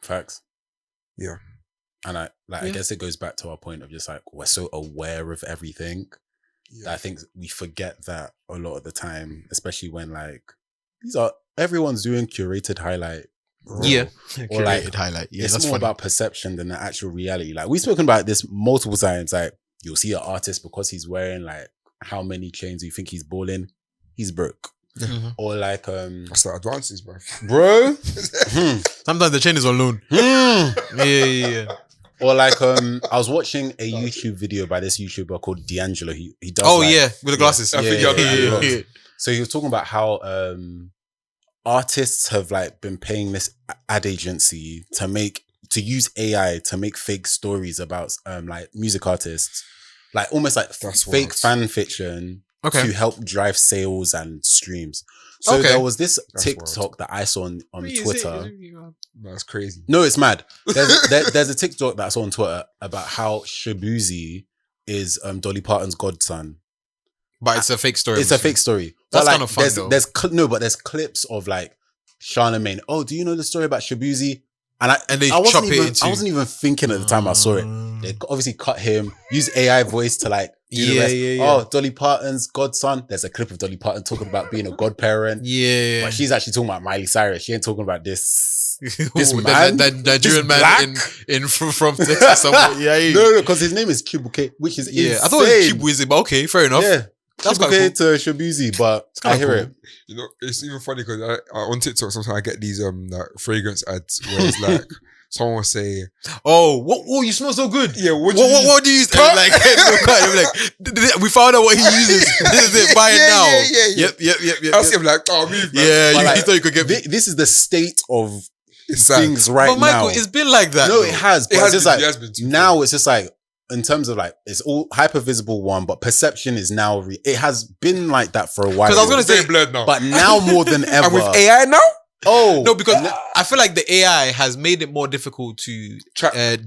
Speaker 1: Facts.
Speaker 4: Yeah.
Speaker 1: And I guess it goes back to our point of just like we're so aware of everything that I think we forget that a lot of the time, especially when like everyone's doing curated highlight.
Speaker 2: Yeah.
Speaker 1: Or like
Speaker 2: Curated highlight. Yeah,
Speaker 1: it's
Speaker 2: that's
Speaker 1: more
Speaker 2: funny.
Speaker 1: about perception than the actual reality. Like we've spoken about this multiple times. Like you'll see an artist because he's wearing like how many chains you think he's balling, he's broke.
Speaker 2: Mhm.
Speaker 1: Or like
Speaker 4: That's the advances, bro.
Speaker 1: bro.
Speaker 2: Sometimes the chain is on loan. Yeah.
Speaker 1: Or like I was watching a YouTube video by this YouTuber called D'Angelo. He does
Speaker 2: Oh
Speaker 1: like-
Speaker 2: yeah, with the glasses.
Speaker 4: I think you're
Speaker 2: yeah,
Speaker 4: right.
Speaker 2: yeah.
Speaker 1: So he was talking about how artists have like been paying this ad agency to use AI to make fake stories about like music artists, like almost like
Speaker 4: That's
Speaker 1: fake
Speaker 4: wild.
Speaker 1: fan fiction
Speaker 2: Okay.
Speaker 1: to help drive sales and streams. So
Speaker 2: Okay.
Speaker 1: there was this
Speaker 4: That's
Speaker 1: TikTok that I saw on Twitter.
Speaker 4: That's crazy.
Speaker 1: No, it's mad. There's a TikTok that I saw on Twitter about how Shabuzi is Dolly Parton's godson.
Speaker 2: But it's a fake story.
Speaker 1: It's a fake story.
Speaker 2: That's
Speaker 1: But, like,
Speaker 2: kind of fun, though.
Speaker 1: there's clips of like Charlemagne. Oh, do you know the story about Shabuzi?
Speaker 2: And they
Speaker 1: I wasn't
Speaker 2: chop it
Speaker 1: even,
Speaker 2: into.
Speaker 1: I wasn't even thinking at the time I saw it. They obviously cut him, use AI voice to like do the
Speaker 2: Yeah,
Speaker 1: rest.
Speaker 2: yeah, yeah.
Speaker 1: Oh, Dolly Parton's godson. There's a clip of Dolly Parton talking about being a godparent.
Speaker 2: Yeah.
Speaker 1: But she's actually talking about Miley Cyrus. She ain't talking about this.
Speaker 2: This
Speaker 1: man,
Speaker 2: that Nigerian
Speaker 1: this
Speaker 2: man in from Texas somewhere. Yeah, yeah.
Speaker 1: No, because his name is Kibuke, which is
Speaker 2: Yeah,
Speaker 1: insane.
Speaker 2: I thought it was Chibuize, but okay, fair enough.
Speaker 1: Yeah,
Speaker 2: That's quite
Speaker 1: Kibuke to Shabuzi, but I
Speaker 2: kinda
Speaker 1: hear
Speaker 2: cool.
Speaker 1: it.
Speaker 4: You know, it's even funny because I on TikTok sometimes I get these like fragrance ads where it's like someone will say,
Speaker 2: Oh, what? You smell so good.
Speaker 4: "Yeah,
Speaker 2: What do you use?
Speaker 4: Cut?
Speaker 2: Like, you're like, we found out what he uses. This is it. Buy it now.
Speaker 4: Yeah.
Speaker 2: Yep.
Speaker 4: I see him like, oh, move, man.
Speaker 2: Yeah,
Speaker 1: But
Speaker 2: you
Speaker 1: like,
Speaker 2: thought you could get.
Speaker 1: This is the state of
Speaker 4: It's sad.
Speaker 1: things right
Speaker 2: But Michael,
Speaker 1: now.
Speaker 2: it's been like that.
Speaker 1: No,
Speaker 2: though.
Speaker 1: it has. But
Speaker 4: It has
Speaker 1: it's just
Speaker 4: been-
Speaker 1: like
Speaker 4: it has been too
Speaker 1: now it's just like in terms of like it's all hyper visible one, but perception is now it has been like that for a while.
Speaker 2: 'Cause I was gonna
Speaker 4: It's very
Speaker 2: say-
Speaker 4: blurred now.
Speaker 1: but now more than ever.
Speaker 4: and with AI now,
Speaker 2: No, because I feel like the AI has made it more difficult to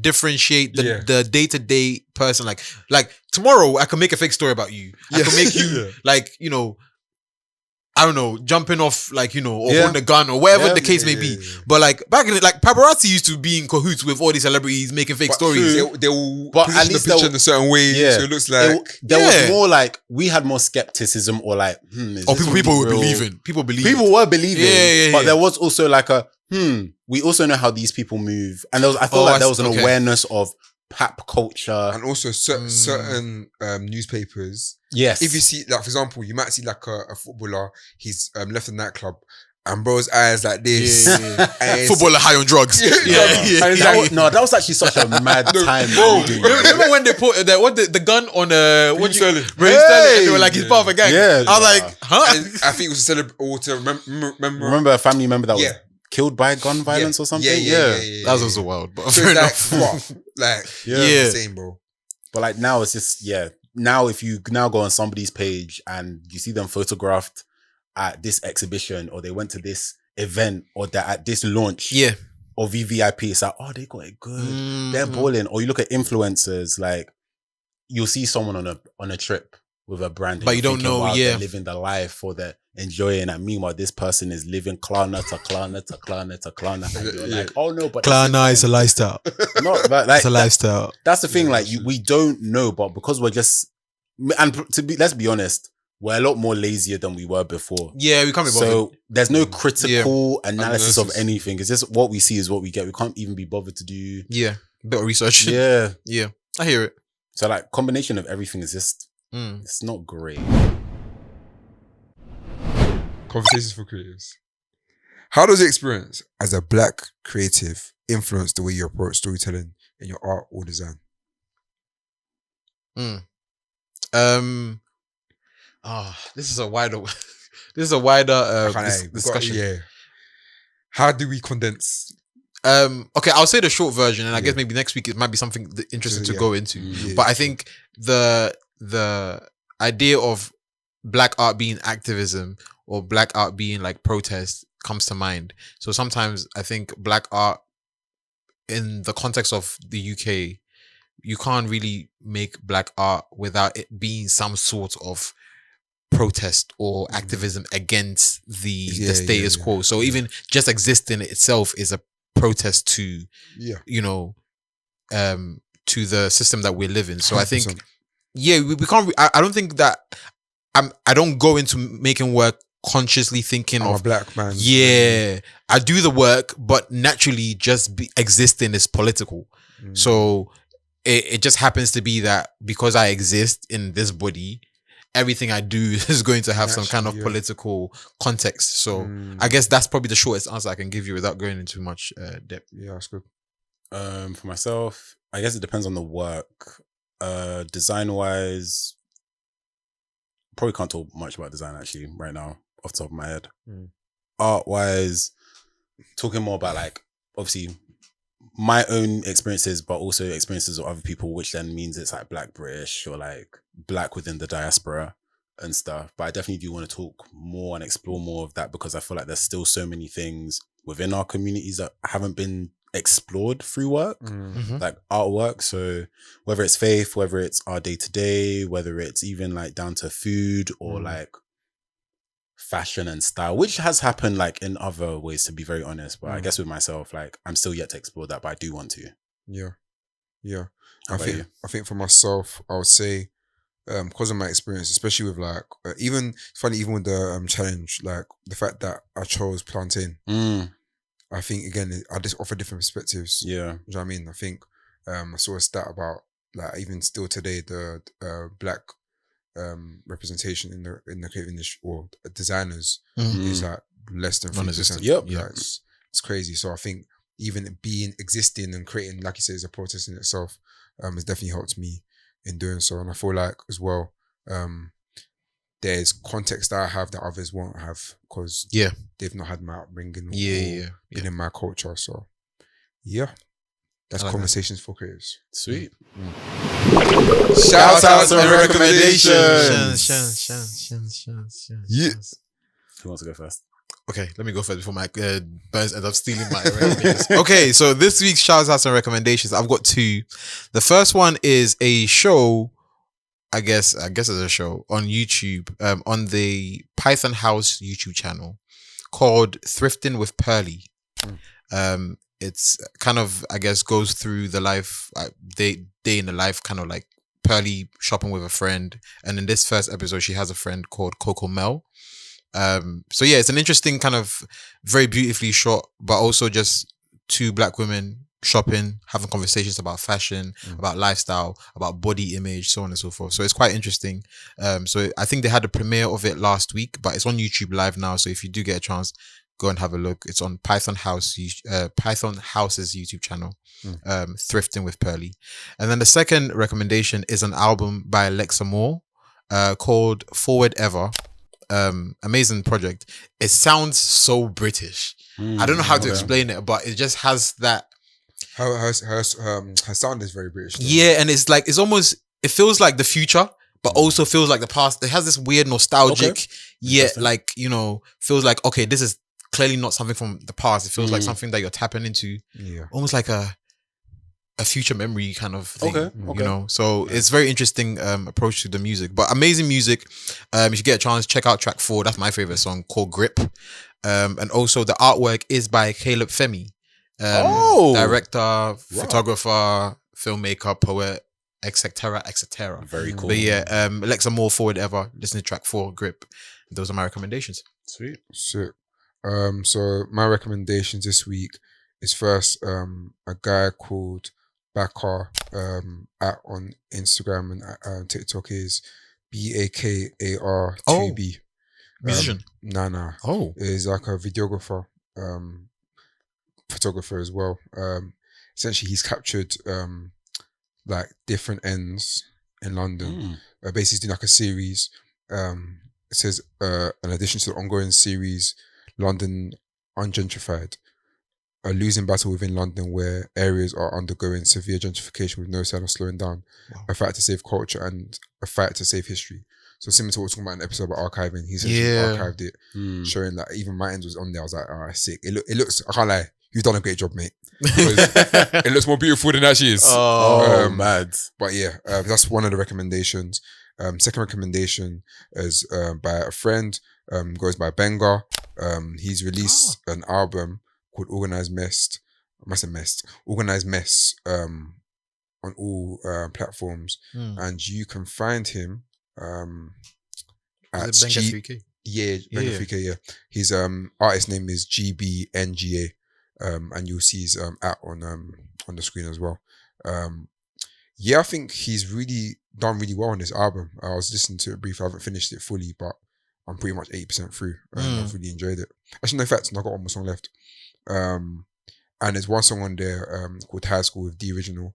Speaker 2: differentiate the day-to-day person. Like tomorrow, I can make a fake story about you. I can make you like, you know, I don't know, jumping off like, you know, or holding a gun or whatever the case may be. But like back in the, like paparazzi used to be in cahoots with all these celebrities making fake stories.
Speaker 4: they will
Speaker 1: But
Speaker 4: position
Speaker 1: at
Speaker 4: the
Speaker 1: least
Speaker 4: picture
Speaker 1: they'll-
Speaker 4: in a certain way,
Speaker 1: Yeah.
Speaker 4: so it looks like
Speaker 1: there
Speaker 2: Yeah.
Speaker 1: was more like we had more skepticism or like is
Speaker 2: Or
Speaker 1: this
Speaker 2: people were
Speaker 1: really real?
Speaker 2: believing. People believe.
Speaker 1: People were believing,
Speaker 2: Yeah.
Speaker 1: but there was also like a we also know how these people move, and I feel
Speaker 2: Oh,
Speaker 1: like there was an
Speaker 2: okay.
Speaker 1: awareness of pop culture.
Speaker 4: and also certain newspapers.
Speaker 1: Yes,
Speaker 4: If you see, like for example, you might see like a footballer, he's left a nightclub, and bro's eyes like this.
Speaker 2: Yeah.
Speaker 4: And it's-
Speaker 2: Footballer high on drugs.
Speaker 4: Yeah.
Speaker 1: And that was actually such a mad time.
Speaker 4: bro.
Speaker 1: to be doing
Speaker 2: Remember when they put the gun on
Speaker 4: Raheem Sterling.
Speaker 2: Raheem Sterling, and they were like, he's part of a gang.
Speaker 1: Yeah.
Speaker 2: I was like, huh?
Speaker 4: And I think it was a or to remember.
Speaker 1: Remember a family member that was
Speaker 4: Yeah.
Speaker 1: killed by gun violence or something?
Speaker 4: Yeah.
Speaker 2: That was also wild, but
Speaker 4: So
Speaker 2: fair
Speaker 4: it's
Speaker 2: enough.
Speaker 4: like, what? Like,
Speaker 2: Yeah.
Speaker 4: insane, bro.
Speaker 1: But like now it's just now if you now go on somebody's page and you see them photographed at this exhibition or they went to this event or they're at this launch
Speaker 2: Yeah.
Speaker 1: or VVIP, it's like, oh, they got it good. They're
Speaker 2: Mhm.
Speaker 1: balling. Or you look at influencers, like you'll see someone on a trip with a brand, and
Speaker 2: But
Speaker 1: you're
Speaker 2: you don't
Speaker 1: thinking,
Speaker 2: know,
Speaker 1: wow,
Speaker 2: yeah.
Speaker 1: they're living the life or they're enjoying, and meanwhile this person is living Klarna to Klarna to Klarna to Klarna, and you're like, oh no, but
Speaker 2: is a lifestyle.
Speaker 1: not but like
Speaker 2: lifestyle.
Speaker 1: that's the thing.
Speaker 4: Yeah,
Speaker 1: Like
Speaker 4: that's
Speaker 1: we don't know, but because we're just let's be honest, we're a lot more lazier than we were before.
Speaker 2: Yeah, we can't be bothered.
Speaker 1: So there's no critical analysis of
Speaker 4: Analysis.
Speaker 1: anything. It's just what we see is what we get. We can't even be bothered to do.
Speaker 2: Yeah, bit of research.
Speaker 1: Yeah.
Speaker 2: Yeah, I hear it.
Speaker 1: So like combination of everything is just
Speaker 2: Mm.
Speaker 1: it's not great.
Speaker 4: Conversations for creatives. How does the experience as a black creative influence the way you approach storytelling in your art or design?
Speaker 2: This is a wider discussion.
Speaker 4: Yeah. How do we condense?
Speaker 2: Okay, I'll say the short version, and I
Speaker 4: Yeah.
Speaker 2: guess maybe next week it might be something interesting to
Speaker 4: Yeah.
Speaker 2: go into.
Speaker 4: Yeah,
Speaker 2: But I
Speaker 4: sure.
Speaker 2: think the idea of black art being activism or black art being like protest comes to mind. So sometimes I think black art in the context of the UK, you can't really make black art without it being some sort of protest or activism against the
Speaker 4: Yeah,
Speaker 2: status
Speaker 4: yeah,
Speaker 2: quo. So even just existing itself is a protest to,
Speaker 4: Yeah.
Speaker 2: you know, to the system that we live in. So I think
Speaker 4: 100%.
Speaker 2: yeah, we can't. I don't think that I don't go into making work consciously thinking
Speaker 4: I'm a
Speaker 2: of
Speaker 4: black man.
Speaker 2: yeah. I do the work, but naturally, just existing is political.
Speaker 4: Mm.
Speaker 2: So it just happens to be that because I exist in this body, everything I do is going to have some kind of
Speaker 4: Naturally, yeah.
Speaker 2: political context. So
Speaker 4: Mm.
Speaker 2: I guess that's probably the shortest answer I can give you without going into much depth.
Speaker 4: Yeah, that's good.
Speaker 1: For myself, I guess it depends on the work. Design wise, probably can't talk much about design actually right now off the top of my head.
Speaker 4: Mm.
Speaker 1: Art wise, talking more about like obviously my own experiences, but also experiences of other people, which then means it's like Black British or like Black within the diaspora and stuff. But I definitely do want to talk more and explore more of that because I feel like there's still so many things within our communities that haven't been explored through work,
Speaker 4: Mm.
Speaker 1: like artwork. So whether it's faith, whether it's our day to day, whether it's even like down to food or like fashion and style, which has happened like in other ways, to be very honest. But I guess with myself, like I'm still yet to explore that, but I do want to.
Speaker 4: Yeah. Yeah.
Speaker 1: How about you?
Speaker 4: I think for myself, I would say, because of my experience, especially with like, even it's funny, even with the challenge, like the fact that I chose plantain, I think again, I just offer different perspectives.
Speaker 1: Yeah.
Speaker 4: You know what I mean? I think I saw a stat about like even still today the black representation in the creative industry or designers is like less than 3%.
Speaker 2: Non-existent.
Speaker 1: Yep.
Speaker 4: Yeah, it's crazy. So I think even existing and creating, like you said, is a protest in itself. Has definitely helped me in doing so, and I feel like as well, there's context that I have that others won't have because they've not had my upbringing or been in my culture. So yeah, that's
Speaker 2: I like
Speaker 4: conversations for creatives.
Speaker 1: Sweet.
Speaker 4: Shout outs and recommendations. Yeah.
Speaker 1: Who wants to go first?
Speaker 2: Okay, let me go first before my birds end up stealing my recommendations. Okay, so this week's shout outs and recommendations, I've got two. The first one is a show, I guess it's a show on YouTube, on the Python House YouTube channel called Thrifting with Pearly. It's kind of, I guess, goes through the life, day in the life, kind of like Pearly shopping with a friend. And in this first episode, she has a friend called Coco Mel. So yeah, it's an interesting kind of very beautifully shot, but also just two black women shopping, having conversations about fashion, about lifestyle, about body image, so on and so forth. So it's quite interesting. So I think they had a premiere of it last week, but it's on YouTube Live now. So if you do get a chance, go and have a look. It's on Python House's YouTube channel, Thrifting with Pearly. And then the second recommendation is an album by Alexa Moore called Forward Ever. Amazing project. It sounds so British. I don't know how to explain it, but it just has that.
Speaker 4: Her sound is very British. Though.
Speaker 2: Yeah, and it's like it feels like the future, but also feels like the past. It has this weird nostalgic, yet like, you know, feels like, okay, this is clearly not something from the past. It feels like something that you're tapping into. Yeah. Almost like a future memory kind of thing. You know, so it's very interesting approach to the music, but amazing music. If you get a chance, check out track 4. That's my favorite song, called Grip. And also the artwork is by Caleb Femi. Director, photographer, filmmaker, poet, etc.
Speaker 1: Very cool.
Speaker 2: But yeah, Alexa Moore, Forward Ever. Listen to track 4, Grip. Those are my recommendations.
Speaker 1: Sweet.
Speaker 4: Sick. So my recommendations this week is first a guy called Bakar on Instagram and TikTok is BAKAR2B.
Speaker 2: Musician.
Speaker 4: Nah.
Speaker 2: Oh.
Speaker 4: He's like a videographer, photographer as well. Essentially, he's captured like different ends in London. Basically, he's doing like a series. It says, in addition to the ongoing series, London Ungentrified, a losing battle within London where areas are undergoing severe gentrification with no sign of slowing down.
Speaker 2: Wow.
Speaker 4: A fight to save culture and a fight to save history. So similar to what we're talking about in the episode about archiving, he essentially archived it, showing that even my ends was on there. I was like, alright, sick. It looks, I can't lie, you've done a great job, mate. It looks more beautiful than it actually is.
Speaker 1: Oh, mad.
Speaker 4: But yeah, that's one of the recommendations. Second recommendation is by a friend, goes by Benga. He's released an album called Organized Mess on all platforms, and you can find him at
Speaker 2: Is it Benga 3K?
Speaker 4: Benga 3K, yeah. His artist name is GBNGA, and you'll see his at on the screen as well. Yeah, I think he's really done really well on this album. I was listening to it briefly. I haven't finished it fully, but I'm pretty much 80% through. I've really enjoyed it. Actually, no, in fact, I've got one more song left. And there's one song on there called High School with The Original,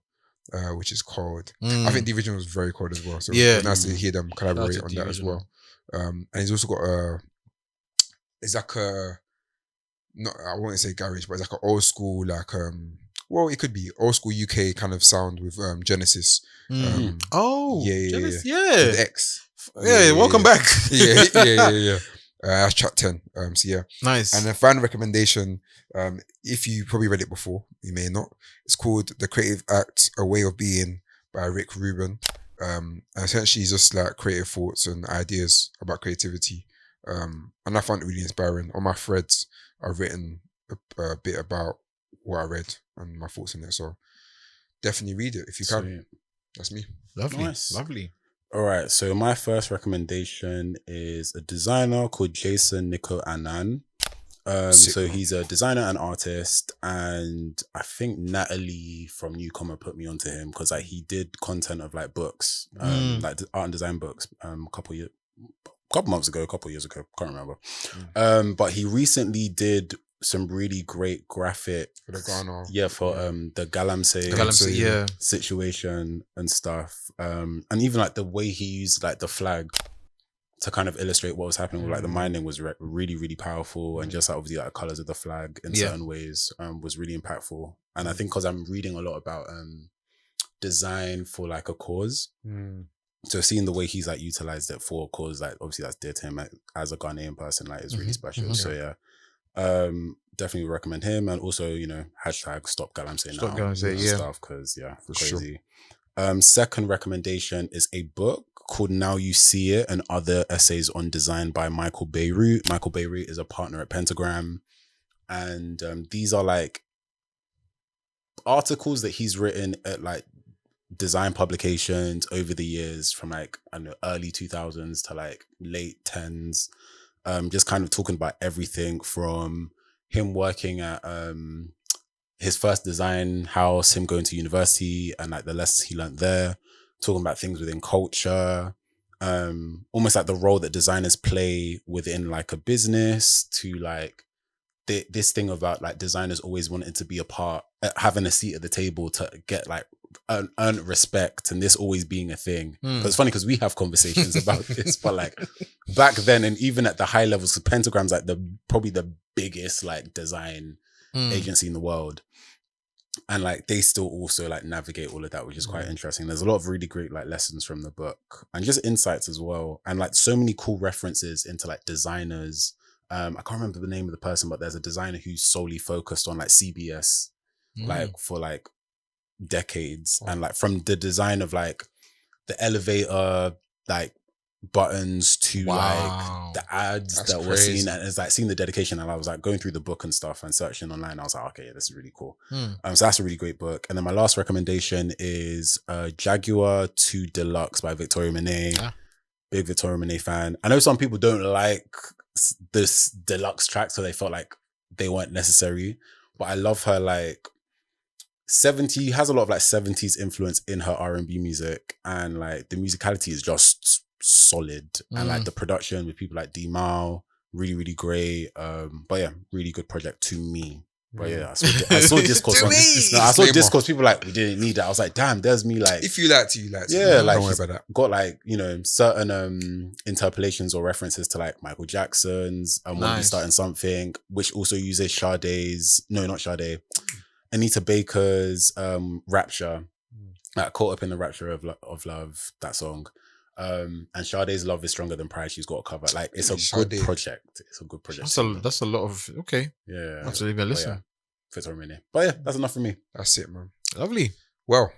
Speaker 4: which is cold. I think The Original was very cold as well. So
Speaker 2: Yeah.
Speaker 4: it's nice to hear them collaborate
Speaker 2: Shout out
Speaker 4: on
Speaker 2: to
Speaker 4: that
Speaker 2: The
Speaker 4: as well. And he's also got it's like a, not, I won't say garage, but it's like an old school, like, well, it could be old school UK kind of sound with Genesis.
Speaker 2: Yeah.
Speaker 4: With X.
Speaker 2: Welcome back.
Speaker 4: Yeah. That's track 10. So yeah.
Speaker 2: Nice.
Speaker 4: And the final recommendation, if you probably read it before, you may not. It's called The Creative Act, A Way of Being by Rick Rubin. And essentially it's just like creative thoughts and ideas about creativity. And I found it really inspiring. On my threads, I've written a bit about what I read and my thoughts on it. So definitely read it if you can.
Speaker 1: Sweet.
Speaker 4: That's me.
Speaker 2: Lovely.
Speaker 1: Nice.
Speaker 2: Lovely.
Speaker 1: All right, so my first recommendation is a designer called Jason Nico Anan.
Speaker 4: Sick,
Speaker 1: So
Speaker 4: man.
Speaker 1: he's a designer and artist, and I think Natalie from Newcomer put me onto him because like he did content of like books, like art and design books, a couple years ago, can't remember. But he recently did some really great graphic
Speaker 4: For the Ghana.
Speaker 1: for the Galamsey
Speaker 2: Galamsey, yeah.
Speaker 1: situation and stuff, and even like the way he used like the flag to kind of illustrate what was happening with like the mining was really, really powerful, and just like obviously like the colors of the flag in certain ways was really impactful. And I think because I'm reading a lot about design for like a cause, so seeing the way he's like utilized it for a cause, like obviously that's dear to him like, as a Ghanaian person, like is really special. So yeah. Definitely recommend him, and also hashtag Stop Galamsey now.
Speaker 2: Stop Galamsey, yeah.
Speaker 1: Stuff, because
Speaker 4: For
Speaker 1: crazy. Second recommendation is a book called Now You See It and Other Essays on Design by Michael Beirut. Michael Beirut is a partner at Pentagram, and these are like articles that he's written at like design publications over the years from like I don't know early 2000s to like late 10s. Just kind of talking about everything from him working at his first design house, him going to university and like the lessons he learned there, talking about things within culture, almost like the role that designers play within like a business, to like this thing about like designers always wanting to be a part, having a seat at the table to get like earn respect, and this always being a thing. But it's funny because we have conversations about this, but like back then, and even at the high levels, Pentagram's like probably the biggest like design agency in the world, and like they still also like navigate all of that, which is quite interesting. There's a lot of really great like lessons from the book and just insights as well, and like so many cool references into like designers. I can't remember the name of the person, but there's a designer who's solely focused on like CBS, like for like decades, and like from the design of like the elevator like buttons to like the ads
Speaker 4: That's
Speaker 1: that were
Speaker 4: crazy.
Speaker 1: seen, and it's like seeing the dedication, and I was like going through the book and stuff and searching online. I was like, okay, yeah, this is really cool. So that's a really great book. And then my last recommendation is Jaguar 2 Deluxe by Victoria Monet. Big Victoria Monet fan. I know some people don't like this deluxe track, so they felt like they weren't necessary, but I love her like 70 has a lot of like 70s influence in her R&B music, and like the musicality is just solid, and like the production with people like D Mao, really, really great. But yeah, really good project to me. But yeah, I saw discourse.
Speaker 2: To me!
Speaker 1: I saw
Speaker 4: Disclaimer.
Speaker 1: discourse. People like, we didn't need that. I was like, damn, there's me like,
Speaker 4: If you like to, you like to.
Speaker 1: yeah, like
Speaker 4: don't worry
Speaker 1: he's
Speaker 4: about that.
Speaker 1: got like, you know, certain interpolations or references to like Michael Jackson's Won't Be
Speaker 2: Nice.
Speaker 1: Starting Something, which also uses Sade's, no, not Sade, Anita Baker's Rapture, like Caught Up in the Rapture of Love, that song. And Sade's Love is Stronger Than Pride. She's got a cover. Like, it's a good
Speaker 4: Sade.
Speaker 1: project. It's a good project.
Speaker 2: That's a lot of okay.
Speaker 1: Yeah.
Speaker 2: Have to leave a
Speaker 1: But
Speaker 2: listen.
Speaker 1: yeah, fits on Renee. But yeah, that's enough for me.
Speaker 4: That's it, man.
Speaker 2: Lovely.
Speaker 4: Well,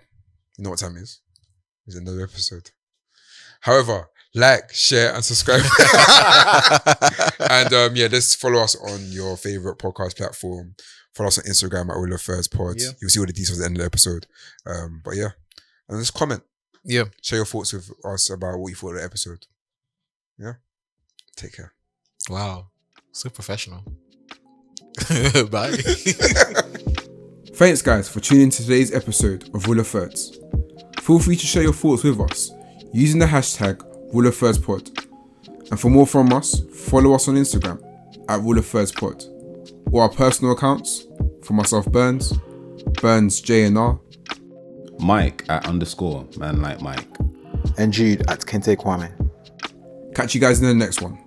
Speaker 4: you know what time it is? It's another episode. However, like, share, and subscribe. And yeah, just follow us on your favorite podcast platform. Follow us on Instagram at All of First Pod.
Speaker 2: Yeah.
Speaker 4: You'll see all the details at the end of the episode. But yeah, and just comment.
Speaker 2: Yeah.
Speaker 4: Share your thoughts with us about what you thought of the episode. Yeah. Take care.
Speaker 2: Wow. So professional. Bye.
Speaker 6: Thanks, guys, for tuning in to today's episode of Rule of Thirds. Feel free to share your thoughts with us using the hashtag Rule of Thirds Pod. And for more from us, follow us on Instagram at Rule of Thirds Pod, or our personal accounts for myself, Burns JNR,
Speaker 1: Mike at _ man like Mike.
Speaker 7: And Jude at Kente Kwame.
Speaker 6: Catch you guys in the next one.